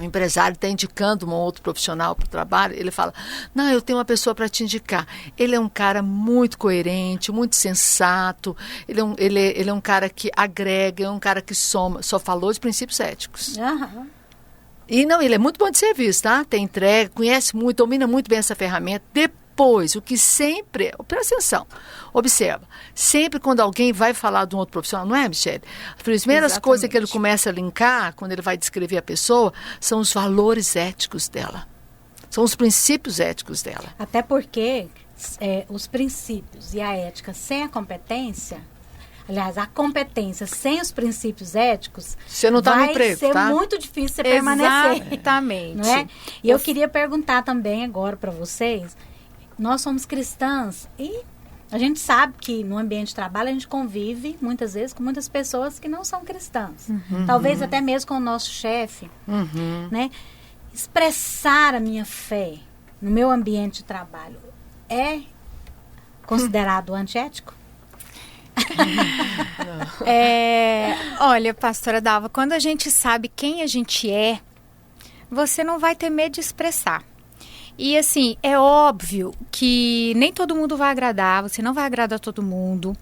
empresário está indicando um outro profissional para o trabalho, ele fala, não, eu tenho uma pessoa para te indicar. Ele é um cara muito coerente, muito sensato, ele é um cara que agrega, é um cara que soma, só falou de princípios éticos. E não, ele é muito bom de serviço, tá? Tem entrega, conhece muito, domina muito bem essa ferramenta. Depois, o que sempre, presta atenção, observa, sempre quando alguém vai falar de um outro profissional, não é, Michele? As primeiras coisas que ele começa a linkar, quando ele vai descrever a pessoa, são os valores éticos dela, são os princípios éticos dela. Até porque os princípios e a ética sem a competência, aliás, a competência sem os princípios éticos, você não tá no emprego, vai ser muito difícil você permanecer. Exatamente. Não é? E eu queria perguntar também agora para vocês, nós somos cristãs e A gente sabe que no ambiente de trabalho a gente convive muitas vezes com muitas pessoas que não são cristãs. Talvez até mesmo com o nosso chefe, né? Expressar a minha fé no meu ambiente de trabalho é considerado antiético? Olha, pastora Dalva, quando a gente sabe quem a gente é, você não vai ter medo de expressar. E assim, é óbvio que nem todo mundo vai agradar, você não vai agradar todo mundo.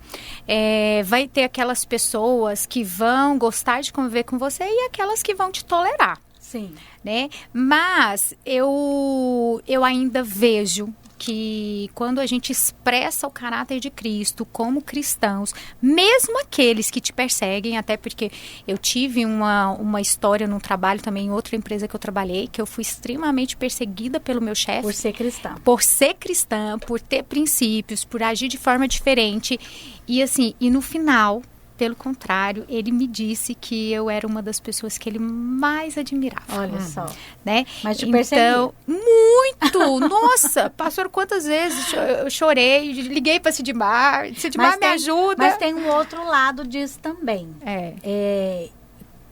Vai ter aquelas pessoas que vão gostar de conviver com você e aquelas que vão te tolerar. Sim. Né? Mas eu ainda vejo que quando a gente expressa o caráter de Cristo como cristãos, mesmo aqueles que te perseguem, até porque eu tive uma história num trabalho também em outra empresa que eu trabalhei, que eu fui extremamente perseguida pelo meu chefe. Por ser cristã. Por ser cristã, por ter princípios, por agir de forma diferente. E assim, e no final, pelo contrário, ele me disse que eu era uma das pessoas que ele mais admirava. Olha só. Né? Mas te perseguia. Então, muito! Nossa, pastor, quantas vezes eu chorei, liguei para Sidmar me ajuda. Mas tem um outro lado disso também.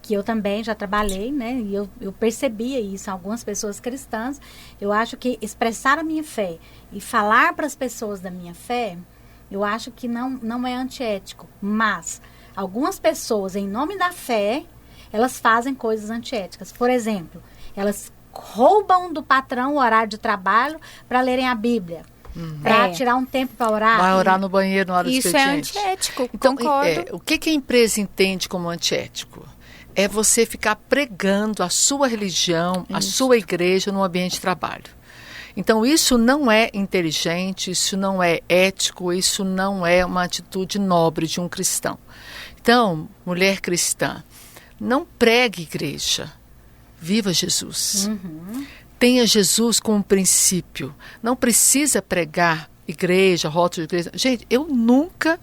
Que eu também já trabalhei, né? E eu percebia isso em algumas pessoas cristãs. Eu acho que expressar a minha fé e falar para as pessoas da minha fé, eu acho que não é antiético. Mas algumas pessoas, em nome da fé, elas fazem coisas antiéticas. Por exemplo, elas roubam do patrão o horário de trabalho para lerem a Bíblia. Para tirar um tempo para orar. Vai orar no banheiro na hora do expediente. Isso é antiético, então, concordo. O que a empresa entende como antiético? É você ficar pregando a sua religião, a sua igreja no ambiente de trabalho. Então, isso não é inteligente, isso não é ético, isso não é uma atitude nobre de um cristão. Então, mulher cristã, não pregue igreja, viva Jesus. Tenha Jesus como princípio. Não precisa pregar igreja, rótulo de igreja. Gente, eu nunca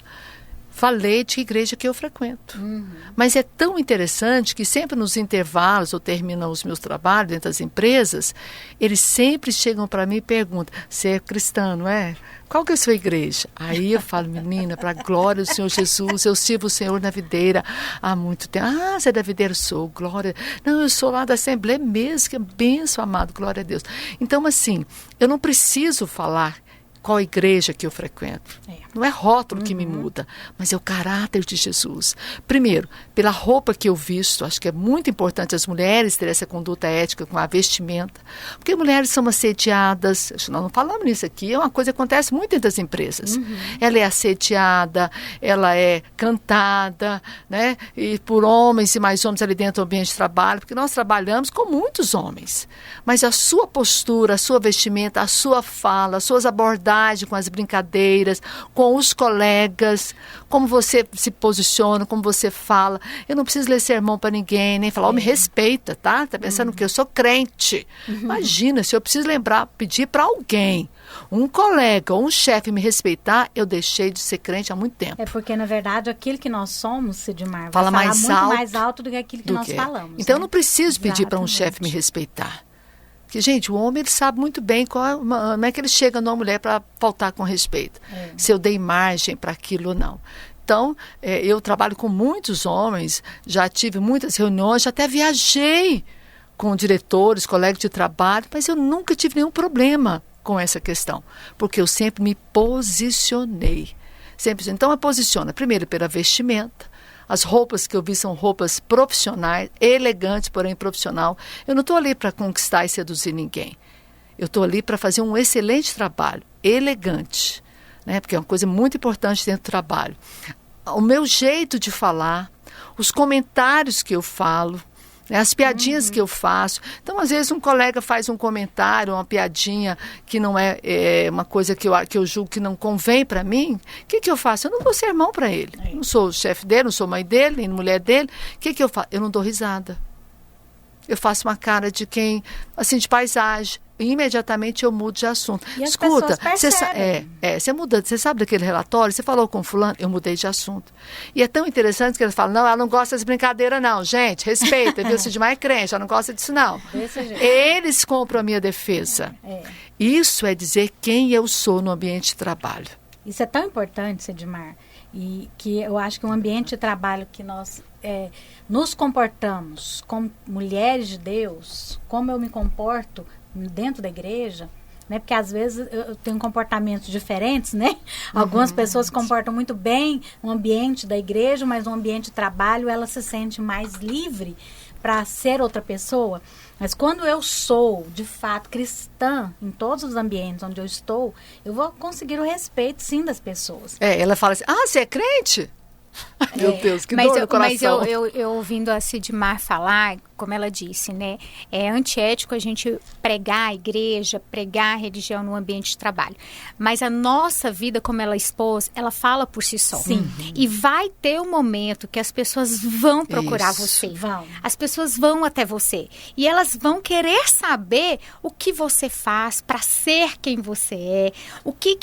falei de igreja que eu frequento. Mas é tão interessante que sempre nos intervalos, eu termino os meus trabalhos dentro das empresas, eles sempre chegam para mim e perguntam, você é cristã, não é? Qual que é a sua igreja? Aí eu falo, menina, para a glória do Senhor Jesus, eu sirvo o Senhor na videira há muito tempo. Ah, você é da videira? Sou, glória. Não, eu sou lá da Assembleia mesmo, que é benção, amado, glória a Deus. Então, assim, eu não preciso falar qual igreja que eu frequento. Não é rótulo que me muda, mas é o caráter de Jesus. Primeiro, pela roupa que eu visto, acho que é muito importante as mulheres terem essa conduta ética com a vestimenta, porque mulheres são assediadas, nós não falamos nisso aqui, é uma coisa que acontece muito entre as empresas. Ela é assediada, ela é cantada, né? E por homens e mais homens ali dentro do ambiente de trabalho, porque nós trabalhamos com muitos homens, mas a sua postura, a sua vestimenta, a sua fala, as suas abordagens com as brincadeiras, com os colegas, como você se posiciona, como você fala. Eu não preciso ler sermão para ninguém, nem falar, me respeita, tá? Tá pensando que eu sou crente. Imagina, se eu preciso pedir para alguém, um colega ou um chefe me respeitar, eu deixei de ser crente há muito tempo. É porque, na verdade, aquilo que nós somos, Sidmar, fala vai mais muito alto mais alto do que aquilo que nós falamos. Então, eu né? não preciso pedir para um chefe me respeitar. Porque, gente, o homem ele sabe muito bem como é que ele chega numa mulher para faltar com respeito. Se eu dei margem para aquilo ou não. Então, eu trabalho com muitos homens, já tive muitas reuniões, já até viajei com diretores, colegas de trabalho, mas eu nunca tive nenhum problema com essa questão, porque eu sempre me posicionei. Então, eu posiciono primeiro pela vestimenta. As roupas que eu vi são roupas profissionais, elegantes, porém profissional. Eu não estou ali para conquistar e seduzir ninguém. Eu estou ali para fazer um excelente trabalho, elegante, né? Porque é uma coisa muito importante dentro do trabalho. O meu jeito de falar, os comentários que eu falo, né? As piadinhas que eu faço. Então, às vezes, um colega faz um comentário, uma piadinha que não é uma coisa que eu julgo que não convém para mim. O que eu faço? Eu não dou sermão para ele. Não sou o chefe dele, não sou mãe dele, nem mulher dele. O que eu faço? Eu não dou risada. Eu faço uma cara de quem, assim, de paisagem. E imediatamente eu mudo de assunto. E escuta, você muda, você sabe daquele relatório? Você falou com fulano? Eu mudei de assunto. E é tão interessante que eles falam, não, ela não gosta das brincadeiras não. Gente, respeita, viu? Sidmar é crente, ela não gosta disso não. Eles compram a minha defesa. Isso é dizer quem eu sou no ambiente de trabalho. Isso é tão importante, Cedimar, e que eu acho que um ambiente de trabalho que nós nos comportamos como mulheres de Deus, como eu me comporto dentro da igreja, né? Porque às vezes eu tenho comportamentos diferentes, né? Algumas pessoas se comportam muito bem no ambiente da igreja, mas no ambiente de trabalho ela se sente mais livre para ser outra pessoa. Mas quando eu sou, de fato, cristã, em todos os ambientes onde eu estou, eu vou conseguir o respeito, sim, das pessoas. Ela fala assim, você é crente? Meu Deus, que dor no coração. Mas eu ouvindo a Cedimar falar, como ela disse, né? É antiético a gente pregar a igreja, pregar a religião no ambiente de trabalho. Mas a nossa vida, como ela expôs, ela fala por si só. Sim. E vai ter um momento que as pessoas vão procurar você. Vão. As pessoas vão até você. E elas vão querer saber o que você faz para ser quem você é. O que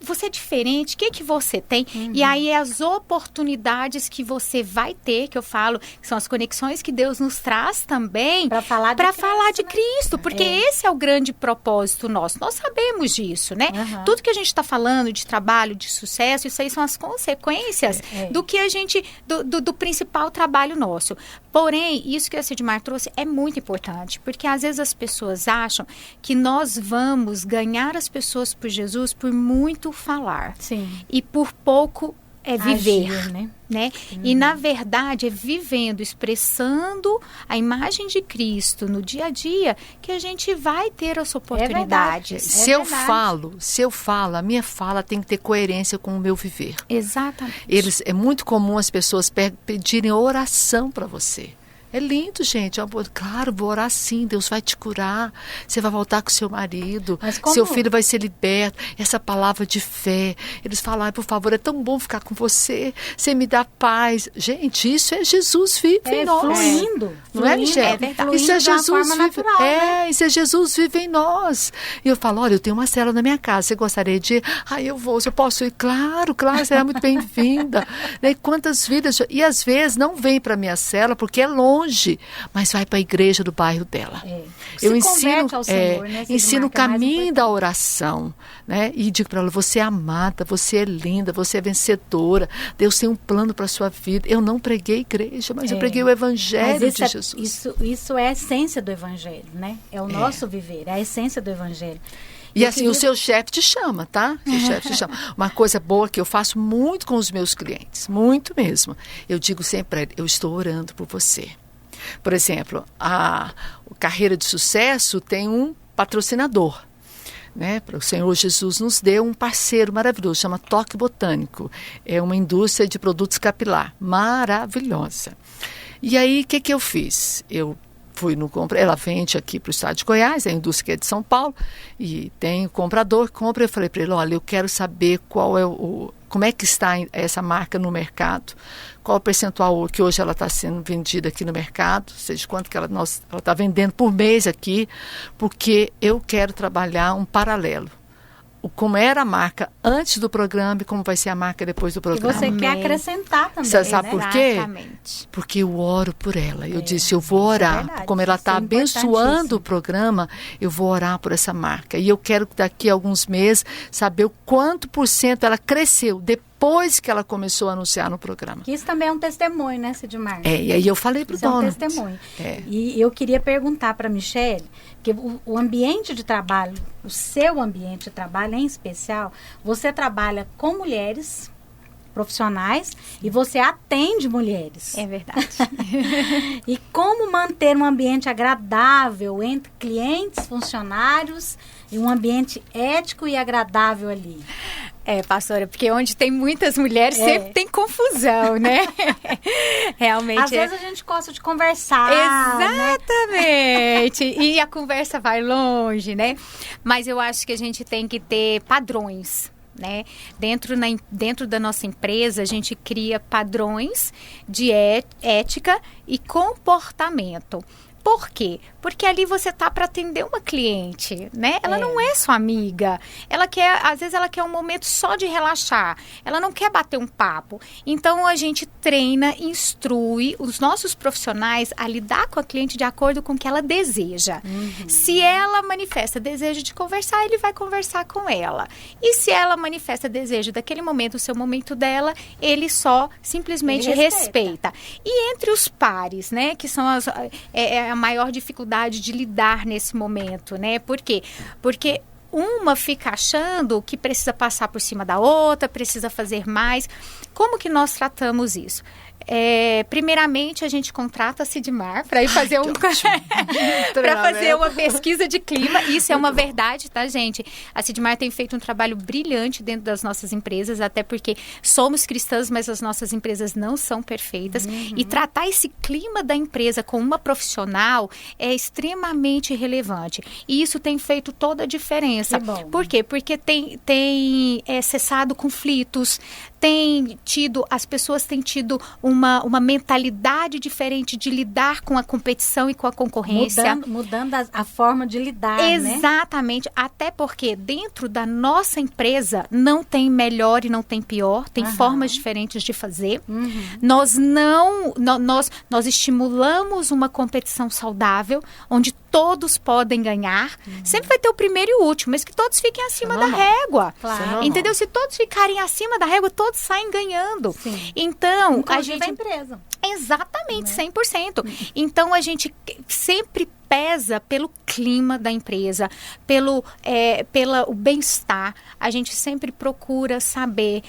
você é diferente, o que você tem. E aí as oportunidades que você vai ter, que eu falo, que são as conexões que Deus nos traz também para falar de Cristo, porque esse é o grande propósito nosso. Nós sabemos disso, né? Tudo que a gente está falando de trabalho, de sucesso, isso aí são as consequências do que a gente, do principal trabalho nosso. Porém, isso que a Cedimar trouxe é muito importante, porque às vezes as pessoas acham que nós vamos ganhar as pessoas por Jesus por muito falar. Sim. E por pouco viver, agir, né? E na verdade é vivendo, expressando a imagem de Cristo no dia a dia que a gente vai ter essa oportunidade. Se eu falo, a minha fala tem que ter coerência com o meu viver. Exatamente. É muito comum as pessoas pedirem oração para você. É lindo, gente. Claro, vou orar sim. Deus vai te curar. Você vai voltar com seu marido. Seu filho vai ser liberto. Essa palavra de fé. Eles falam, por favor, é tão bom ficar com você. Você me dá paz. Gente, isso é Jesus vive em nós. Fluindo. Não é, Michele? Isso é Jesus vive. Natural, né? Isso é Jesus vive em nós. E eu falo, olha, eu tenho uma célula na minha casa. Você gostaria de ir? Eu vou. Se eu posso ir? Claro, será muito bem-vinda. E quantas vidas... E às vezes não vem para minha célula porque é longe. Mas vai para a igreja do bairro dela. Eu ensino o caminho da oração, né? E digo para ela, você é amada, você é linda, você é vencedora. Deus tem um plano para a sua vida. Eu não preguei igreja, mas eu preguei o evangelho de Jesus. Isso é a essência do evangelho, né? É o nosso viver, é a essência do evangelho. E assim, o seu chefe te chama, tá? O seu chefe te chama. Uma coisa boa que eu faço muito com os meus clientes, muito mesmo. Eu digo sempre para ele, eu estou orando por você. Por exemplo, a Carreira de Sucesso tem um patrocinador, né? O Senhor Jesus nos deu um parceiro maravilhoso, chama Toque Botânico. É uma indústria de produtos capilar, maravilhosa. E aí, o que eu fiz? Eu fui no ela vende aqui para o estado de Goiás, a indústria que é de São Paulo, e tem o comprador que compra. Eu falei para ele, olha, eu quero saber como é que está essa marca no mercado, qual o percentual que hoje ela está sendo vendida aqui no mercado, ou seja, quanto que ela está vendendo por mês aqui, porque eu quero trabalhar um paralelo. Como era a marca antes do programa e como vai ser a marca depois do programa. E você quer acrescentar também, você sabe por quê? Exatamente. Porque eu oro por ela. Eu disse, eu vou orar. Como ela está abençoando o programa, eu vou orar por essa marca. E eu quero que daqui a alguns meses saber o quanto por cento ela cresceu depois que ela começou a anunciar no programa. Isso também é um testemunho, né, Cedimar? E aí eu falei para o dono. Isso é um testemunho. E eu queria perguntar para a Michele, que o ambiente de trabalho, o seu ambiente de trabalho em especial, você trabalha com mulheres profissionais e você atende mulheres. É verdade. E como manter um ambiente agradável entre clientes, funcionários e um ambiente ético e agradável ali? Pastora, porque onde tem muitas mulheres sempre tem confusão, né? Realmente. Às vezes a gente gosta de conversar. Exatamente. Né? E a conversa vai longe, né? Mas eu acho que a gente tem que ter padrões. Né? Dentro da nossa empresa, a gente cria padrões de ética e comportamento. Por quê? Porque ali você está para atender uma cliente, né? Ela não é sua amiga. Ela quer, às vezes ela quer um momento só de relaxar. Ela não quer bater um papo. Então a gente treina, instrui os nossos profissionais a lidar com a cliente de acordo com o que ela deseja. Se ela manifesta desejo de conversar, ele vai conversar com ela. E se ela manifesta desejo daquele momento, o seu momento dela, ele só simplesmente respeita. E entre os pares, né, que são a maior dificuldade de lidar nesse momento, né? Por quê? Porque uma fica achando que precisa passar por cima da outra, precisa fazer mais. Como que nós tratamos isso? Primeiramente, a gente contrata a Sidmar para ir fazer para fazer uma pesquisa de clima. Isso é uma verdade, tá, gente? A Sidmar tem feito um trabalho brilhante dentro das nossas empresas, até porque somos cristãs, mas as nossas empresas não são perfeitas. E tratar esse clima da empresa com uma profissional é extremamente relevante. E isso tem feito toda a diferença. Por quê? Porque tem cessado conflitos, as pessoas têm tido uma mentalidade diferente de lidar com a competição e com a concorrência. Mudando a forma de lidar, Exatamente. Né? Até porque dentro da nossa empresa não tem melhor e não tem pior. Tem formas diferentes de fazer. Nós estimulamos uma competição saudável, onde todos podem ganhar. Sempre vai ter o primeiro e o último, mas que todos fiquem acima da régua. Claro. Entendeu? Se todos ficarem acima da régua, todos saem ganhando. Sim. Então, inclusive a empresa. Exatamente, 100%. Então, a gente sempre pesa pelo clima da empresa, pelo o bem-estar. A gente sempre procura saber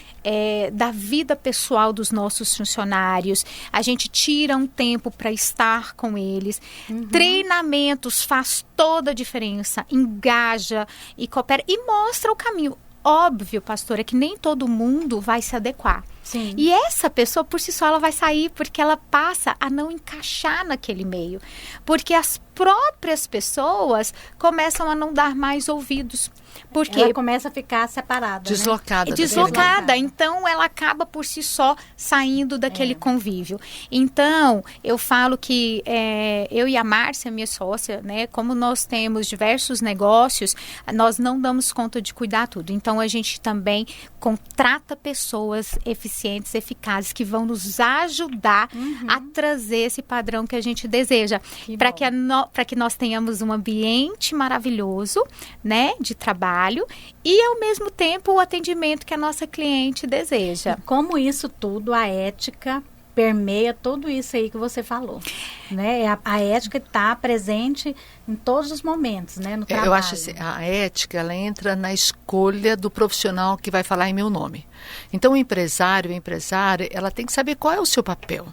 da vida pessoal dos nossos funcionários. A gente tira um tempo para estar com eles. Treinamentos faz toda a diferença. Engaja e coopera e mostra o caminho. Óbvio, pastora, que nem todo mundo vai se adequar. Sim. E essa pessoa, por si só, ela vai sair porque ela passa a não encaixar naquele meio. Porque as próprias pessoas começam a não dar mais ouvidos. Porque ela começa a ficar separada. Deslocada. Né? Deslocada. Então, ela acaba por si só saindo daquele convívio. Então, eu falo que eu e a Márcia, minha sócia, né, como nós temos diversos negócios, nós não damos conta de cuidar tudo. Então, a gente também contrata pessoas eficientes, eficazes, que vão nos ajudar a trazer esse padrão que a gente deseja. Para que nós tenhamos um ambiente maravilhoso, né, de trabalho e, ao mesmo tempo, o atendimento que a nossa cliente deseja. Como isso tudo, a ética permeia tudo isso aí que você falou, né? A ética está presente em todos os momentos, né, no trabalho. Eu acho assim, a ética, ela entra na escolha do profissional que vai falar em meu nome. Então, o empresário, a empresária, ela tem que saber qual é o seu papel.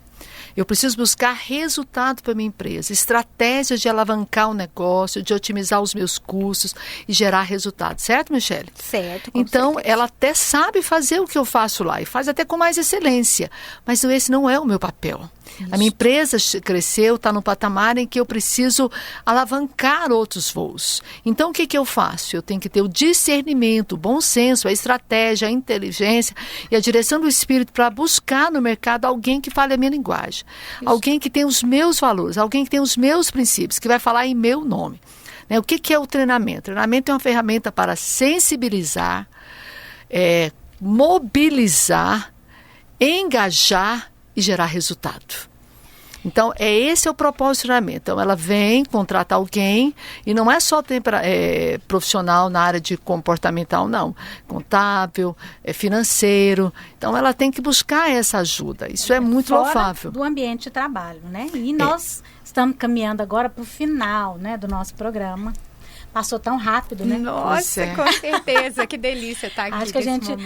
Eu preciso buscar resultado para a minha empresa, estratégias de alavancar o negócio, de otimizar os meus custos e gerar resultado. Certo, Michele? Certo. Então, ela até sabe fazer o que eu faço lá e faz até com mais excelência. Mas esse não é o meu papel. Isso. A minha empresa cresceu, está no patamar em que eu preciso alavancar outros voos. Então, o que eu faço? Eu tenho que ter o discernimento, o bom senso, a estratégia, a inteligência e a direção do espírito para buscar no mercado alguém que fale a minha linguagem. Isso. Alguém que tem os meus valores, alguém que tem os meus princípios, que vai falar em meu nome. Né? O que é o treinamento? O treinamento é uma ferramenta para sensibilizar, mobilizar, engajar e gerar resultado. Então, esse é o propósito do treinamento. Então, ela vem contratar alguém e não é só profissional na área de comportamental, não. Contábil, financeiro. Então, ela tem que buscar essa ajuda. Isso é muito louvável. Do ambiente de trabalho, né? E nós estamos caminhando agora para o final, né, do nosso programa. Passou tão rápido, né? Nossa, com certeza. Que delícia estar aqui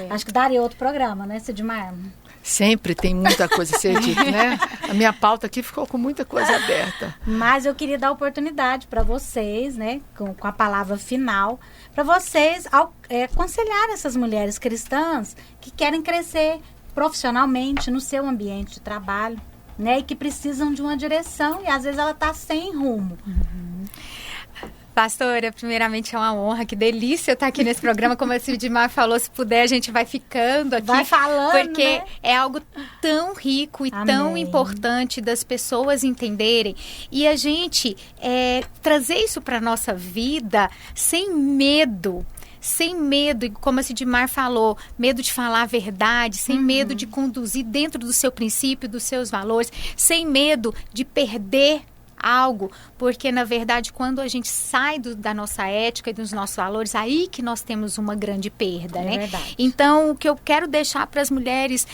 Acho que daria outro programa, né, Sidmar? Sempre tem muita coisa a ser dita, né? A minha pauta aqui ficou com muita coisa aberta. Mas eu queria dar oportunidade para vocês, né, com a palavra final, para vocês aconselhar essas mulheres cristãs que querem crescer profissionalmente no seu ambiente de trabalho, né, e que precisam de uma direção e às vezes ela está sem rumo. Pastora, primeiramente é uma honra, que delícia estar aqui nesse programa. Como a Sidmar falou, se puder a gente vai ficando aqui. Vai falando, porque né? é algo tão rico e tão importante das pessoas entenderem. E a gente trazer isso para a nossa vida sem medo. Sem medo, como a Sidmar falou, medo de falar a verdade, sem medo de conduzir dentro do seu princípio, dos seus valores, sem medo de perder algo, porque na verdade quando a gente sai da nossa ética e dos nossos valores, aí que nós temos uma grande perda, né? Verdade. Então o que eu quero deixar para as mulheres,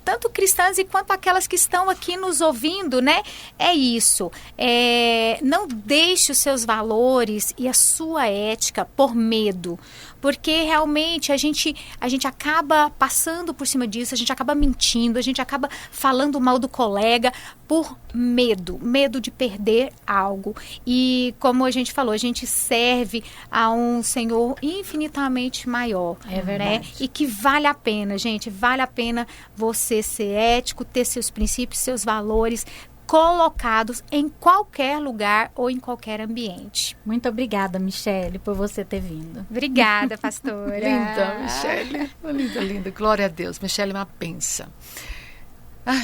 tanto cristãs quanto aquelas que estão aqui nos ouvindo, né? É isso, não deixe os seus valores e a sua ética por medo, porque realmente a gente acaba passando por cima disso, a gente acaba mentindo, a gente acaba falando mal do colega por medo de perder algo. E como a gente falou, a gente serve a um Senhor infinitamente maior. É verdade. Né? E que vale a pena, gente, vale a pena você ser ético, ter seus princípios, seus valores colocados em qualquer lugar ou em qualquer ambiente. Muito obrigada, Michele, por você ter vindo. Obrigada, pastora. Linda, Michele. Linda, linda. Glória a Deus. Michele é uma benção.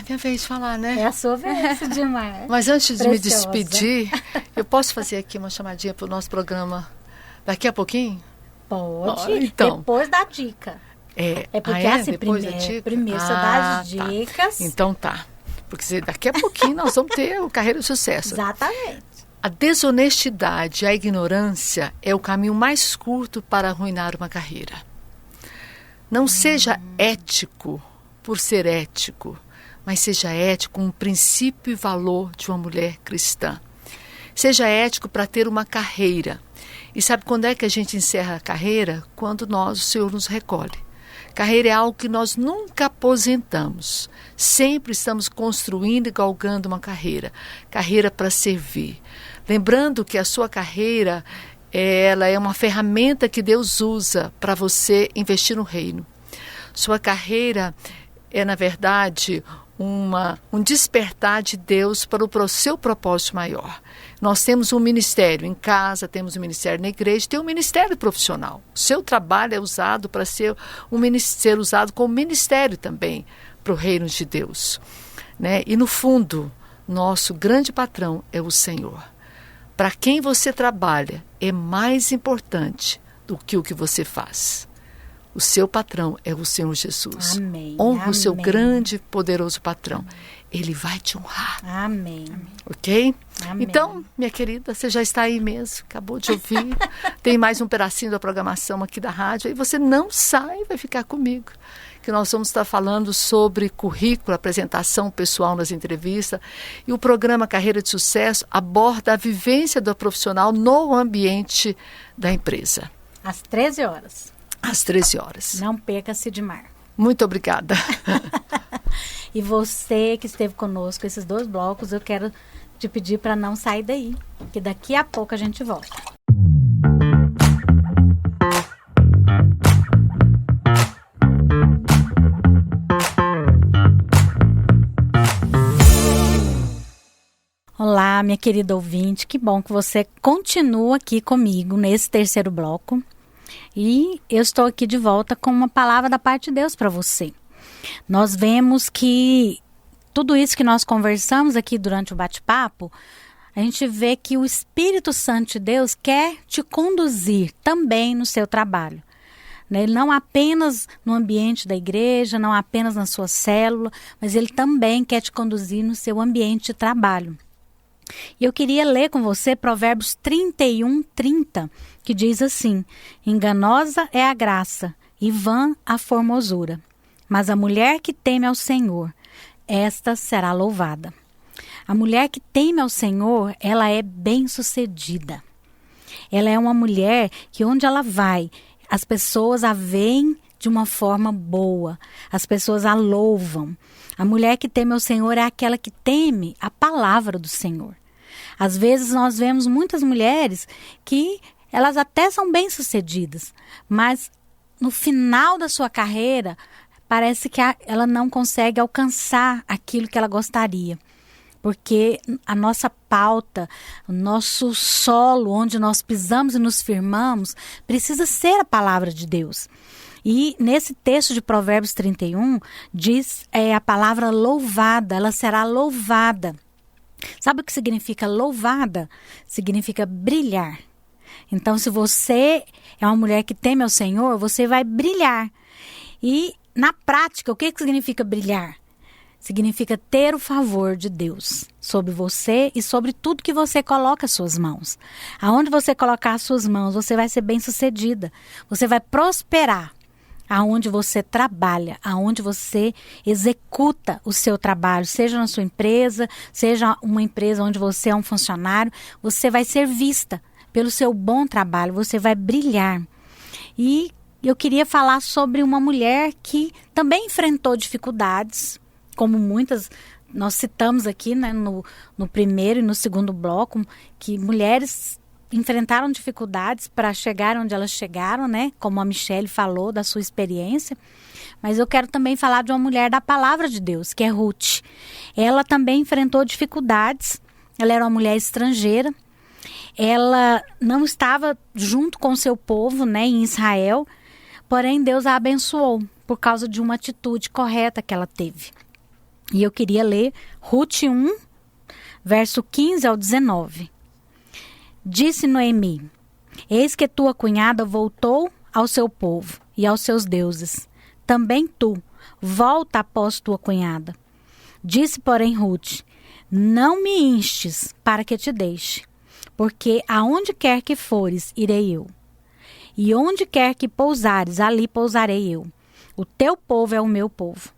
Minha vez de falar, né? É a sua vez, Sidmar. Mas antes de me Preciosa. despedir, eu posso fazer aqui uma chamadinha para o nosso programa daqui a pouquinho? Pode, então. depois da dica. É porque assim, depois da dica? primeiro você dá as dicas. Tá. Então tá. Porque daqui a pouquinho nós vamos ter o Carreira de Sucesso. Exatamente. A desonestidade, a ignorância é o caminho mais curto para arruinar uma carreira. Não seja ético por ser ético, mas seja ético com o princípio e valor de uma mulher cristã. Seja ético para ter uma carreira. E sabe quando é que a gente encerra a carreira? Quando o Senhor nos recolhe. Carreira é algo que nós nunca aposentamos. Sempre estamos construindo e galgando uma carreira. Carreira para servir. Lembrando que a sua carreira, ela é uma ferramenta que Deus usa para você investir no reino. Sua carreira é, na verdade, um despertar de Deus para o seu propósito maior. Nós temos um ministério em casa, temos um ministério na igreja, tem um ministério profissional. O seu trabalho é usado para ser usado como ministério também para o reino de Deus. Né? E no fundo, nosso grande patrão é o Senhor. Para quem você trabalha é mais importante do que o que você faz. O seu patrão é o Senhor Jesus. Amém. Honra o seu grande e poderoso patrão. Ele vai te honrar. Amém. Ok? Amém. Então, minha querida, você já está aí mesmo, acabou de ouvir. Tem mais um pedacinho da programação aqui da rádio. Aí você não sai, vai ficar comigo. Que nós vamos estar falando sobre currículo, apresentação pessoal nas entrevistas. E o programa Carreira de Sucesso aborda a vivência do profissional no ambiente da empresa. Às 13 horas. Às 13 horas. Não perca, Sidmar. Muito obrigada. E você que esteve conosco esses 2 blocos, eu quero te pedir para não sair daí, que daqui a pouco a gente volta. Olá, minha querida ouvinte, que bom que você continua aqui comigo nesse 3º bloco. E eu estou aqui de volta com uma palavra da parte de Deus para você. Nós vemos que tudo isso que nós conversamos aqui durante o bate-papo, a gente vê que o Espírito Santo de Deus quer te conduzir também no seu trabalho. Né? Não apenas no ambiente da igreja, não apenas na sua célula, mas ele também quer te conduzir no seu ambiente de trabalho. E eu queria ler com você Provérbios 31:30, que diz assim: enganosa é a graça e vã a formosura, mas a mulher que teme ao Senhor, esta será louvada. A mulher que teme ao Senhor, ela é bem-sucedida. Ela é uma mulher que onde ela vai, as pessoas a veem de uma forma boa, as pessoas a louvam. A mulher que teme ao Senhor é aquela que teme a palavra do Senhor. Às vezes nós vemos muitas mulheres que elas até são bem-sucedidas, mas no final da sua carreira parece que ela não consegue alcançar aquilo que ela gostaria. porque a nossa pauta, o nosso solo, onde nós pisamos e nos firmamos, precisa ser a palavra de Deus. E nesse texto de Provérbios 31, diz a palavra louvada, ela será louvada. Sabe o que significa louvada? Significa brilhar. Então, se você é uma mulher que teme ao Senhor, você vai brilhar. E, na prática, o que significa brilhar? Significa ter o favor de Deus sobre você e sobre tudo que você coloca as suas mãos. Aonde você colocar as suas mãos, você vai ser bem-sucedida. Você vai prosperar. Aonde você trabalha, aonde você executa o seu trabalho, seja na sua empresa, seja uma empresa onde você é um funcionário, você vai ser vista pelo seu bom trabalho, você vai brilhar. E eu queria falar sobre uma mulher que também enfrentou dificuldades, como muitas nós citamos aqui, né, no primeiro e no segundo bloco, que mulheres enfrentaram dificuldades para chegar onde elas chegaram, né? Como a Michele falou da sua experiência. Mas eu quero também falar de uma mulher da palavra de Deus, que é Ruth. Ela também enfrentou dificuldades. Ela era uma mulher estrangeira. Ela não estava junto com o seu povo, né, em Israel. Porém, Deus a abençoou por causa de uma atitude correta que ela teve. E eu queria ler Ruth 1, verso 15 ao 19. Disse Noemi: eis que tua cunhada voltou ao seu povo e aos seus deuses. Também tu, volta após tua cunhada. Disse, porém, Ruth: não me instes para que te deixe, porque aonde quer que fores, irei eu. E onde quer que pousares, ali pousarei eu. O teu povo é o meu povo.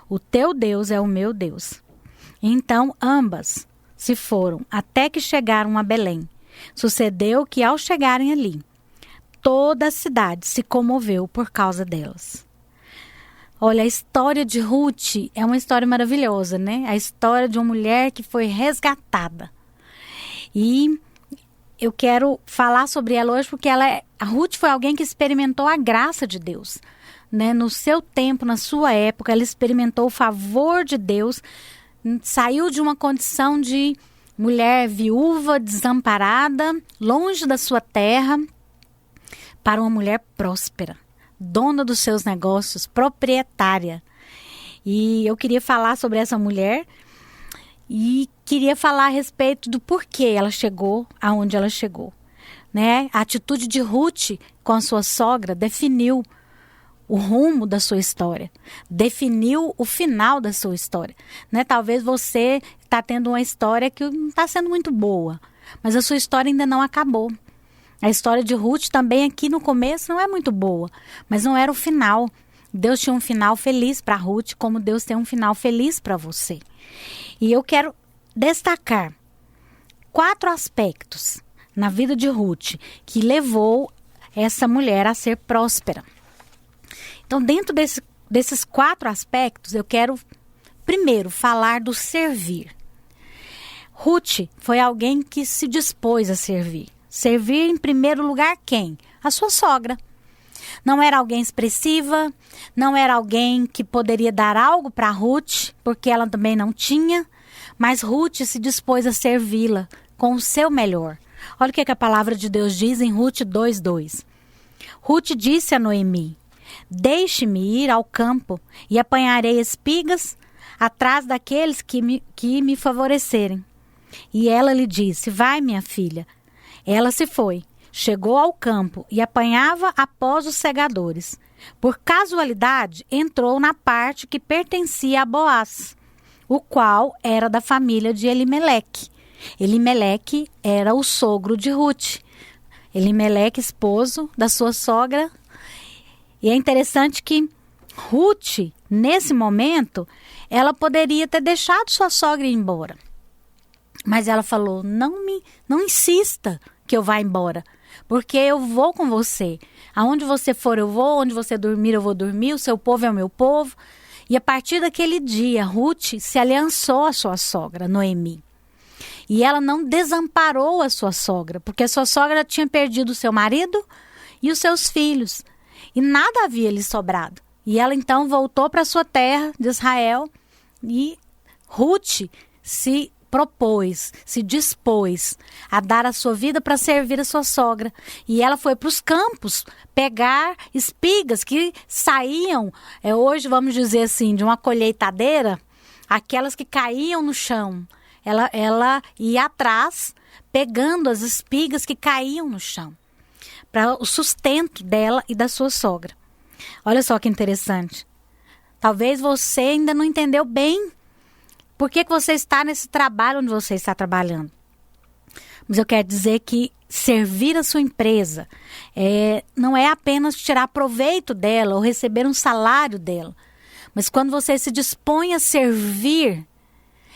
O teu Deus é o meu Deus. Então ambas se foram, até que chegaram a Belém. Sucedeu que, ao chegarem ali, toda a cidade se comoveu por causa delas. Olha, a história de Ruth é uma história maravilhosa, né? A história de uma mulher que foi resgatada. E eu quero falar sobre ela hoje porque a Ruth foi alguém que experimentou a graça de Deus, né? No seu tempo, na sua época, ela experimentou o favor de Deus, saiu de uma condição de mulher viúva, desamparada, longe da sua terra, para uma mulher próspera, dona dos seus negócios, proprietária. E eu queria falar sobre essa mulher e queria falar a respeito do porquê ela chegou aonde ela chegou, né? A atitude de Ruth com a sua sogra definiu o rumo da sua história, definiu o final da sua história, né? Talvez você está tendo uma história que não está sendo muito boa, mas a sua história ainda não acabou. A história de Ruth também aqui no começo não é muito boa, mas não era o final. Deus tinha um final feliz para Ruth, como Deus tem um final feliz para você. E eu quero destacar 4 aspectos na vida de Ruth que levou essa mulher a ser próspera. Então, dentro desses 4 aspectos, eu quero primeiro falar do servir. Ruth foi alguém que se dispôs a servir. Servir em primeiro lugar quem? A sua sogra. Não era alguém expressiva, não era alguém que poderia dar algo para Ruth, porque ela também não tinha, mas Ruth se dispôs a servi-la com o seu melhor. Olha o que a palavra de Deus diz em Ruth 2:2. Ruth disse a Noemi: deixe-me ir ao campo e apanharei espigas atrás daqueles que me favorecerem. E ela lhe disse: vai, minha filha. Ela se foi, chegou ao campo e apanhava após os segadores. Por casualidade, entrou na parte que pertencia a Boaz, o qual era da família de Elimeleque. Elimeleque era o sogro de Ruth. Elimeleque, esposo da sua sogra. E é interessante que Ruth, nesse momento, ela poderia ter deixado sua sogra ir embora. Mas ela falou: não insista que eu vá embora, porque eu vou com você. Aonde você for eu vou, onde você dormir eu vou dormir, o seu povo é o meu povo. E a partir daquele dia, Ruth se aliançou à sua sogra, Noemi. E ela não desamparou a sua sogra, porque a sua sogra tinha perdido o seu marido e os seus filhos. E nada havia lhe sobrado. E ela então voltou para sua terra de Israel e Ruth se propôs, se dispôs a dar a sua vida para servir a sua sogra. E ela foi para os campos pegar espigas que saíam, hoje vamos dizer assim, de uma colheitadeira, aquelas que caíam no chão. Ela ia atrás pegando as espigas que caíam no chão, para o sustento dela e da sua sogra. Olha só que interessante. Talvez você ainda não entendeu bem por que você está nesse trabalho onde você está trabalhando. Mas eu quero dizer que servir a sua empresa não é apenas tirar proveito dela ou receber um salário dela. Mas quando você se dispõe a servir,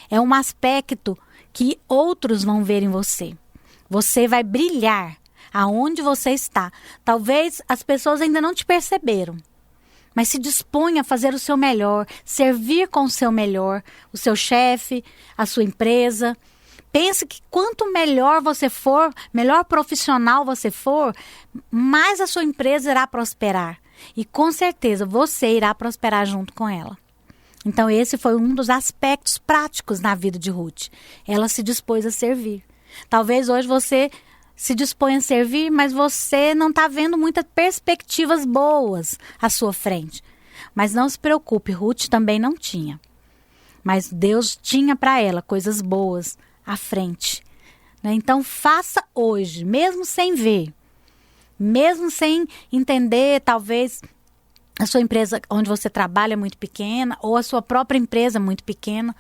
é um aspecto que outros vão ver em você. Você vai brilhar aonde você está. Talvez as pessoas ainda não te perceberam, mas se dispõe a fazer o seu melhor, servir com o seu melhor, o seu chefe, a sua empresa. Pense que quanto melhor você for, melhor profissional você for, mais a sua empresa irá prosperar. E com certeza você irá prosperar junto com ela. Então esse foi um dos aspectos práticos na vida de Ruth. Ela se dispôs a servir. Talvez hoje você se dispõe a servir, mas você não está vendo muitas perspectivas boas à sua frente. Mas não se preocupe, Ruth também não tinha. Mas Deus tinha para ela coisas boas à frente. Então faça hoje, mesmo sem ver, mesmo sem entender, talvez a sua empresa onde você trabalha é muito pequena, ou a sua própria empresa é muito pequena,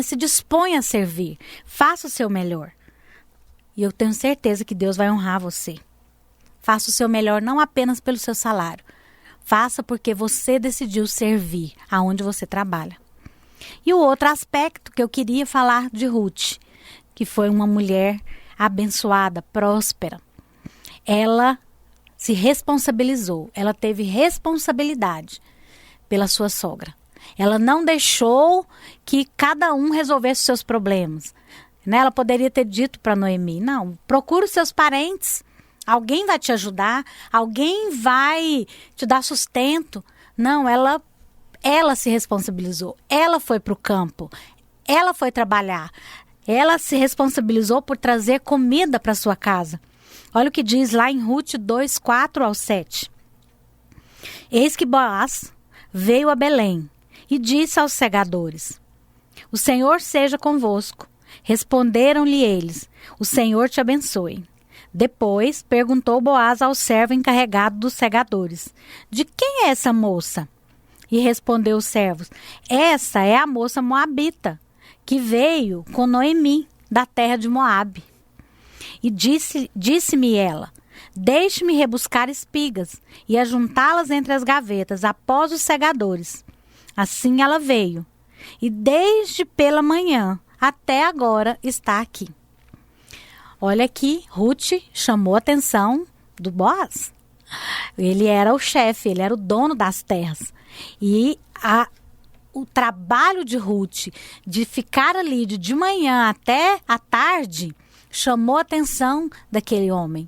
se dispõe a servir, faça o seu melhor. E eu tenho certeza que Deus vai honrar você. Faça o seu melhor não apenas pelo seu salário. Faça porque você decidiu servir aonde você trabalha. E o outro aspecto que eu queria falar de Ruth, que foi uma mulher abençoada, próspera. Ela se responsabilizou, ela teve responsabilidade pela sua sogra. Ela não deixou que cada um resolvesse seus problemas. Ela poderia ter dito para Noemi, não, procura os seus parentes, alguém vai te ajudar, alguém vai te dar sustento. Não, ela se responsabilizou, ela foi para o campo, ela foi trabalhar, ela se responsabilizou por trazer comida para sua casa. Olha o que diz lá em Ruth 2, 4 ao 7. Eis que Boaz veio a Belém e disse aos segadores, o Senhor seja convosco. Responderam-lhe eles, o Senhor te abençoe. Depois perguntou Boaz ao servo encarregado dos segadores, de quem é essa moça? E respondeu os servos, essa é a moça moabita, que veio com Noemi, da terra de Moabe. E disse-me ela, deixe-me rebuscar espigas e ajuntá-las entre as gavetas após os segadores. Assim ela veio, e desde pela manhã até agora está aqui. Olha aqui, Ruth chamou a atenção do Boaz. Ele era o chefe, ele era o dono das terras. E o trabalho de Ruth, de ficar ali de manhã até a tarde, chamou a atenção daquele homem.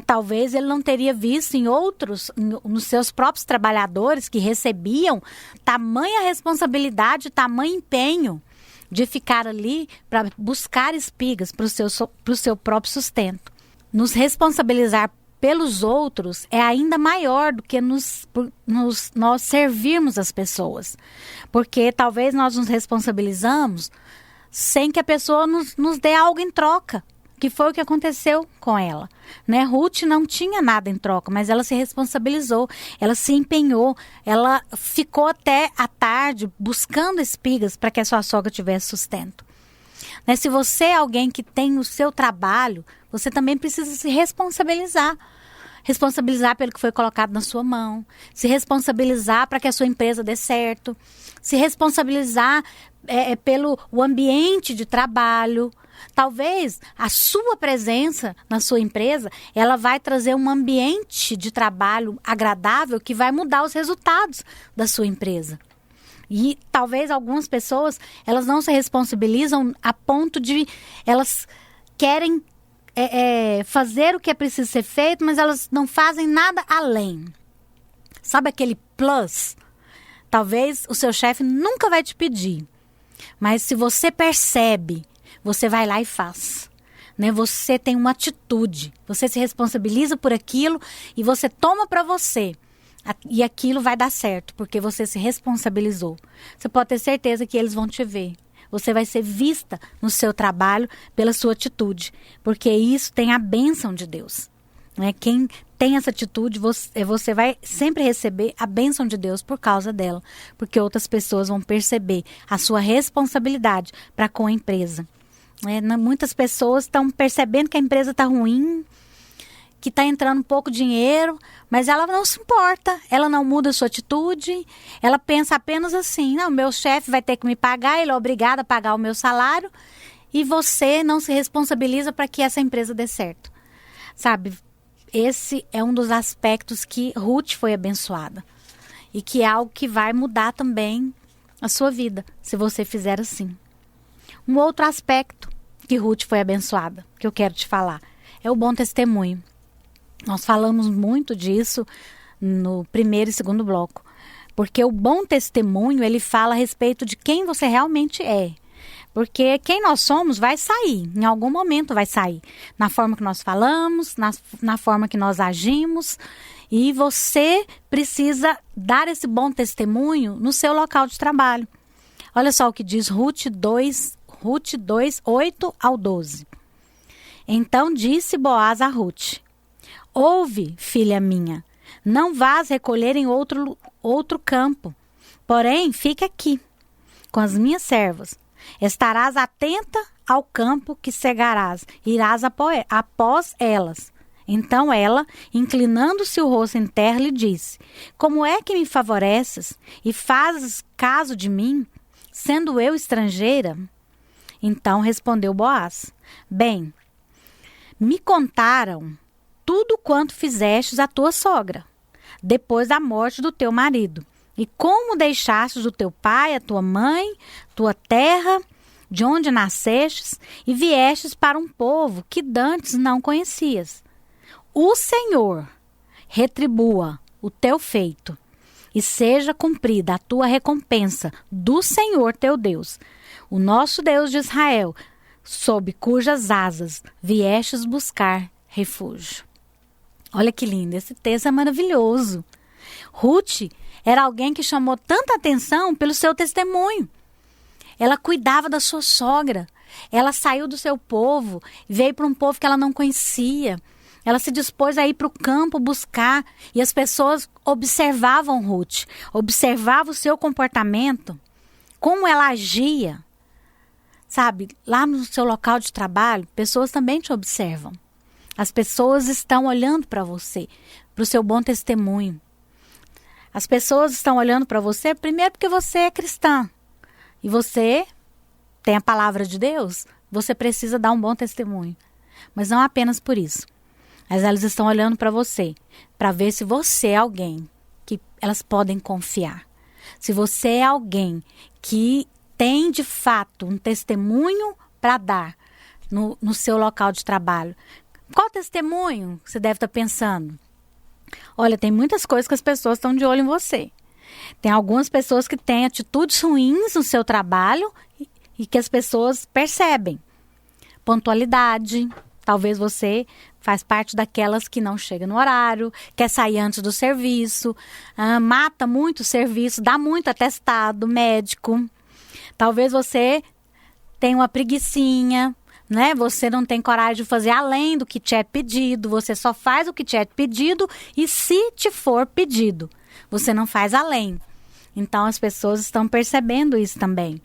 Talvez ele não teria visto em outros, nos seus próprios trabalhadores que recebiam tamanha responsabilidade, tamanho empenho de ficar ali para buscar espigas para o seu próprio sustento. Nos responsabilizar pelos outros é ainda maior do que nós servirmos as pessoas. Porque talvez nós nos responsabilizamos sem que a pessoa nos dê algo em troca, que foi o que aconteceu com ela. Ruth não tinha nada em troca, mas ela se responsabilizou, ela se empenhou, ela ficou até a tarde buscando espigas para que a sua sogra tivesse sustento. Se você é alguém que tem o seu trabalho, você também precisa se responsabilizar. Responsabilizar pelo que foi colocado na sua mão, se responsabilizar para que a sua empresa dê certo, se responsabilizar pelo o ambiente de trabalho. Talvez a sua presença na sua empresa, ela vai trazer um ambiente de trabalho agradável que vai mudar os resultados da sua empresa. E talvez algumas pessoas, elas não se responsabilizam a ponto de elas querem fazer o que é preciso ser feito, mas elas não fazem nada além. Sabe aquele plus? Talvez o seu chefe nunca vai te pedir, mas se você percebe você vai lá e faz. Né? Você tem uma atitude, você se responsabiliza por aquilo e você toma para você. E aquilo vai dar certo, porque você se responsabilizou. Você pode ter certeza que eles vão te ver. Você vai ser vista no seu trabalho pela sua atitude, porque isso tem a bênção de Deus. Né? Quem tem essa atitude, você vai sempre receber a bênção de Deus por causa dela, porque outras pessoas vão perceber a sua responsabilidade para com a empresa. Muitas pessoas estão percebendo que a empresa está ruim, que está entrando pouco dinheiro, mas ela não se importa, ela não muda a sua atitude, ela pensa apenas assim, não, meu chefe vai ter que me pagar, ele é obrigado a pagar o meu salário, e você não se responsabiliza para que essa empresa dê certo. Sabe, esse é um dos aspectos que Ruth foi abençoada, e que é algo que vai mudar também a sua vida, se você fizer assim. Um outro aspecto que Ruth foi abençoada, que eu quero te falar, é o bom testemunho. Nós falamos muito disso no primeiro e segundo bloco, porque o bom testemunho, ele fala a respeito de quem você realmente é. Porque quem nós somos vai sair, em algum momento vai sair. Na forma que nós falamos, na forma que nós agimos. E você precisa dar esse bom testemunho no seu local de trabalho. Olha só o que diz Ruth 2, 8 ao 12. Então disse Boaz a Ruth: ouve, filha minha, não vás recolher em outro campo, porém fique aqui com as minhas servas. Estarás atenta ao campo que cegarás, irás após elas. Então ela, inclinando-se o rosto em terra, lhe disse: como é que me favoreces e fazes caso de mim, sendo eu estrangeira? Então respondeu Boaz: bem, me contaram tudo quanto fizestes à tua sogra, depois da morte do teu marido, e como deixastes o teu pai, a tua mãe, tua terra, de onde nascestes, e viestes para um povo que dantes não conhecias. O Senhor retribua o teu feito, e seja cumprida a tua recompensa do Senhor teu Deus, o nosso Deus de Israel, sob cujas asas viestes buscar refúgio. Olha que lindo, esse texto é maravilhoso. Ruth era alguém que chamou tanta atenção pelo seu testemunho. Ela cuidava da sua sogra. Ela saiu do seu povo, veio para um povo que ela não conhecia. Ela se dispôs a ir para o campo buscar. E as pessoas observavam Ruth, observavam o seu comportamento, como ela agia. Sabe, lá no seu local de trabalho, pessoas também te observam. As pessoas estão olhando para você, para o seu bom testemunho. As pessoas estão olhando para você, primeiro porque você é cristã. E você tem a palavra de Deus, você precisa dar um bom testemunho. Mas não apenas por isso. Mas elas estão olhando para você, para ver se você é alguém que elas podem confiar. Se você é alguém que tem de fato um testemunho para dar no seu local de trabalho. Qual testemunho você deve estar pensando? Olha, tem muitas coisas que as pessoas estão de olho em você. Tem algumas pessoas que têm atitudes ruins no seu trabalho e que as pessoas percebem. Pontualidade. Talvez você faz parte daquelas que não chega no horário, quer sair antes do serviço, mata muito o serviço, dá muito atestado médico. Talvez você tenha uma preguicinha, né? Você não tem coragem de fazer além do que te é pedido, você só faz o que te é pedido e se te for pedido, você não faz além. Então as pessoas estão percebendo isso também.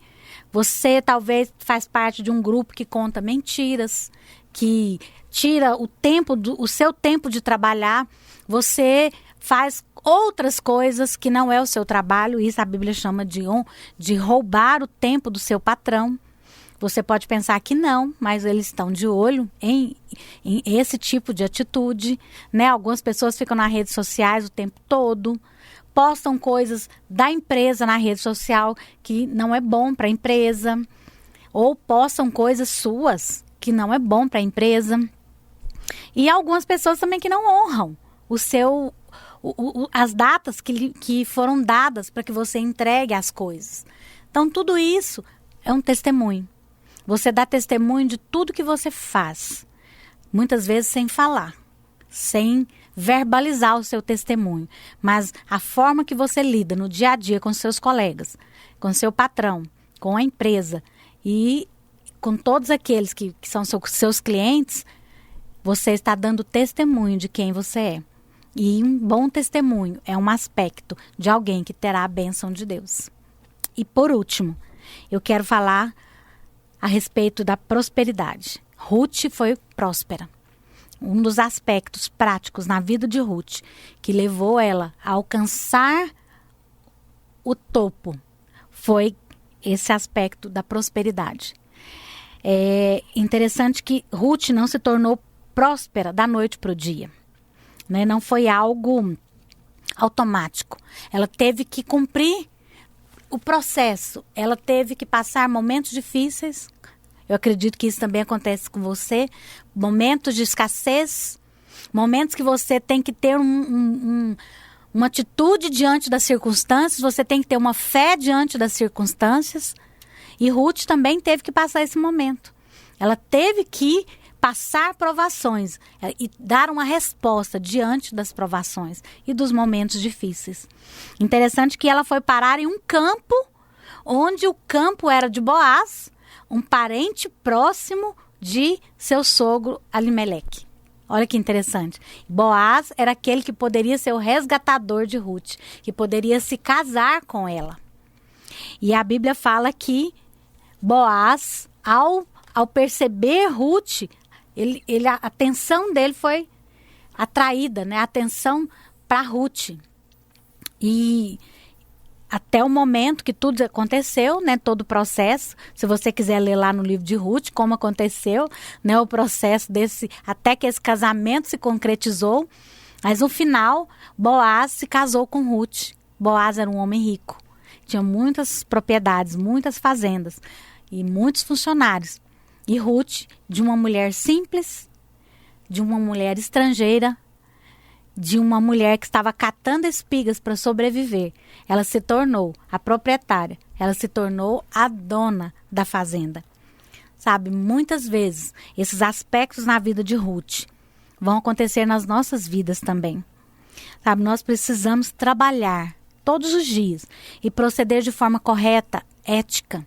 Você talvez faz parte de um grupo que conta mentiras, que tira o seu tempo de trabalhar, você faz outras coisas que não é o seu trabalho, isso a Bíblia chama de roubar o tempo do seu patrão. Você pode pensar que não, mas eles estão de olho em esse tipo de atitude, né? Algumas pessoas ficam nas redes sociais o tempo todo, postam coisas da empresa na rede social que não é bom para a empresa, ou postam coisas suas que não é bom para a empresa. E algumas pessoas também que não honram as datas que foram dadas para que você entregue as coisas. Então, tudo isso é um testemunho. Você dá testemunho de tudo que você faz. Muitas vezes sem falar, sem verbalizar o seu testemunho. Mas a forma que você lida no dia a dia com seus colegas, com seu patrão, com a empresa e com todos aqueles que são seus clientes, você está dando testemunho de quem você é. E um bom testemunho é um aspecto de alguém que terá a bênção de Deus. E por último, eu quero falar a respeito da prosperidade. Ruth foi próspera. Um dos aspectos práticos na vida de Ruth que levou ela a alcançar o topo foi esse aspecto da prosperidade. É interessante que Ruth não se tornou próspera da noite para o dia, né? Não foi algo automático. Ela teve que cumprir o processo. Ela teve que passar momentos difíceis. Eu acredito que isso também acontece com você. Momentos de escassez. Momentos que você tem que ter uma atitude diante das circunstâncias. Você tem que ter uma fé diante das circunstâncias. E Ruth também teve que passar esse momento. Ela teve que passar provações e dar uma resposta diante das provações e dos momentos difíceis. Interessante que ela foi parar em um campo, onde o campo era de Boaz, um parente próximo de seu sogro Alimeleque. Olha que interessante. Boaz era aquele que poderia ser o resgatador de Ruth, que poderia se casar com ela. E a Bíblia fala que Boaz, ao perceber Ruth, a atenção dele foi atraída, né? A atenção para Ruth. E até o momento que tudo aconteceu, né? Todo o processo. Se você quiser ler lá no livro de Ruth, como aconteceu, né? O processo até que esse casamento se concretizou. Mas no final, Boaz se casou com Ruth. Boaz era um homem rico. Tinha muitas propriedades, muitas fazendas e muitos funcionários. E Ruth, de uma mulher simples, de uma mulher estrangeira, de uma mulher que estava catando espigas para sobreviver, ela se tornou a proprietária, ela se tornou a dona da fazenda. Sabe, muitas vezes esses aspectos na vida de Ruth vão acontecer nas nossas vidas também. Sabe, nós precisamos trabalhar todos os dias e proceder de forma correta, ética,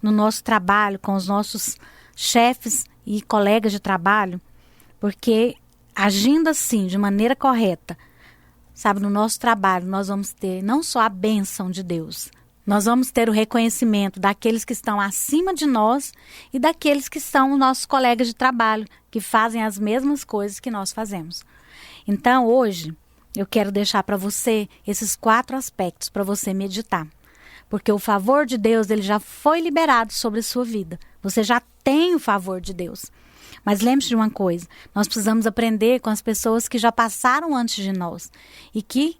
no nosso trabalho, com os nossos chefes e colegas de trabalho, porque agindo assim, de maneira correta, sabe, no nosso trabalho nós vamos ter não só a bênção de Deus, nós vamos ter o reconhecimento daqueles que estão acima de nós e daqueles que são nossos colegas de trabalho, que fazem as mesmas coisas que nós fazemos. Então, hoje, eu quero deixar para você esses 4 aspectos para você meditar. Porque o favor de Deus, ele já foi liberado sobre a sua vida. Você já tem o favor de Deus. Mas lembre-se de uma coisa, nós precisamos aprender com as pessoas que já passaram antes de nós e que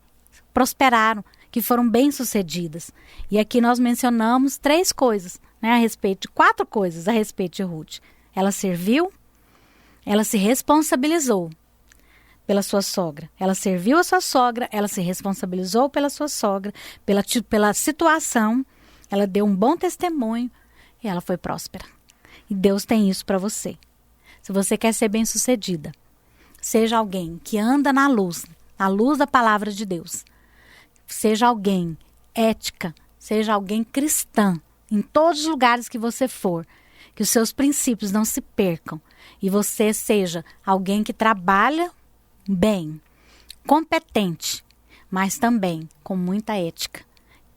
prosperaram, que foram bem-sucedidas. E aqui nós mencionamos 3 coisas, né, 4 coisas a respeito de Ruth. Ela serviu, ela se responsabilizou pela sua sogra. Ela serviu a sua sogra, ela se responsabilizou pela sua sogra, pela situação, ela deu um bom testemunho e ela foi próspera. E Deus tem isso para você. Se você quer ser bem-sucedida, seja alguém que anda na luz da palavra de Deus. Seja alguém ética, seja alguém cristã, em todos os lugares que você for, que os seus princípios não se percam e você seja alguém que trabalha bem, competente, mas também com muita ética,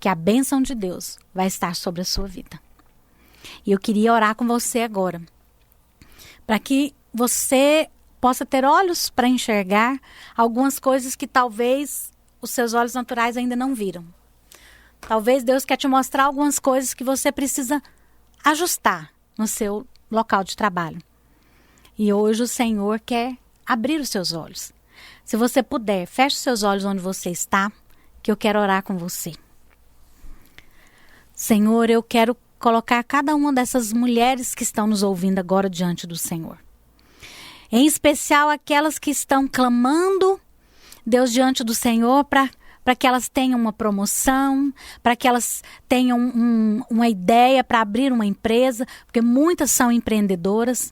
que a bênção de Deus vai estar sobre a sua vida. E eu queria orar com você agora, para que você possa ter olhos para enxergar algumas coisas que talvez os seus olhos naturais ainda não viram. Talvez Deus quer te mostrar algumas coisas que você precisa ajustar no seu local de trabalho. E hoje o Senhor quer abrir os seus olhos. Se você puder, feche os seus olhos onde você está, que eu quero orar com você. Senhor, eu quero colocar cada uma dessas mulheres que estão nos ouvindo agora diante do Senhor. Em especial aquelas que estão clamando, Deus, diante do Senhor, para para que elas tenham uma promoção, para que elas tenham uma ideia para abrir uma empresa, porque muitas são empreendedoras.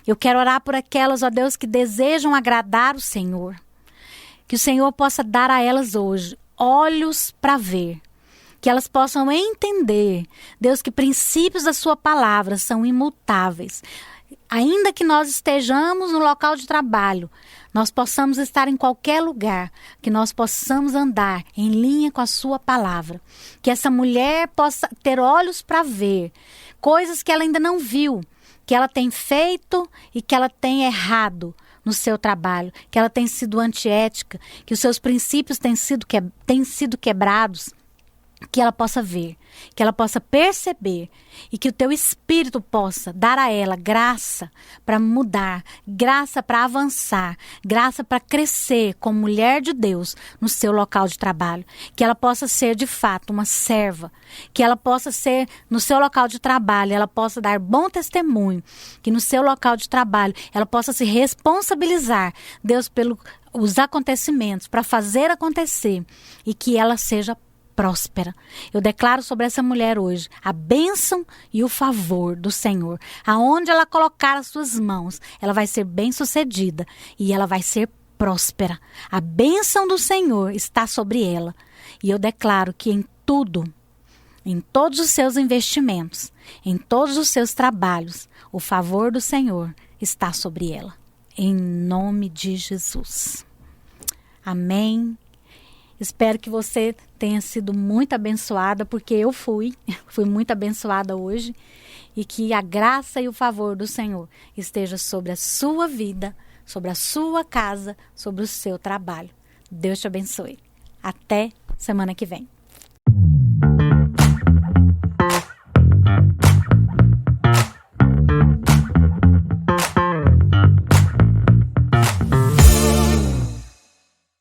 Eu quero orar por aquelas, ó Deus, que desejam agradar o Senhor. Que o Senhor possa dar a elas hoje olhos para ver. Que elas possam entender, Deus, que princípios da sua palavra são imutáveis. Ainda que nós estejamos no local de trabalho, nós possamos estar em qualquer lugar, que nós possamos andar em linha com a sua palavra. Que essa mulher possa ter olhos para ver coisas que ela ainda não viu, que ela tem feito e que ela tem errado no seu trabalho, que ela tem sido antiética, que os seus princípios têm sido quebrados, que ela possa ver, que ela possa perceber e que o teu Espírito possa dar a ela graça para mudar, graça para avançar, graça para crescer como mulher de Deus no seu local de trabalho. Que ela possa ser de fato uma serva, que ela possa ser no seu local de trabalho, ela possa dar bom testemunho, que no seu local de trabalho ela possa se responsabilizar, Deus, pelos acontecimentos, para fazer acontecer e que ela seja próspera. Eu declaro sobre essa mulher hoje a bênção e o favor do Senhor. Aonde ela colocar as suas mãos, ela vai ser bem-sucedida e ela vai ser próspera. A bênção do Senhor está sobre ela. E eu declaro que em tudo, em todos os seus investimentos, em todos os seus trabalhos, o favor do Senhor está sobre ela. Em nome de Jesus. Amém. Espero que você tenha sido muito abençoada, porque eu fui muito abençoada hoje. E que a graça e o favor do Senhor esteja sobre a sua vida, sobre a sua casa, sobre o seu trabalho. Deus te abençoe. Até semana que vem.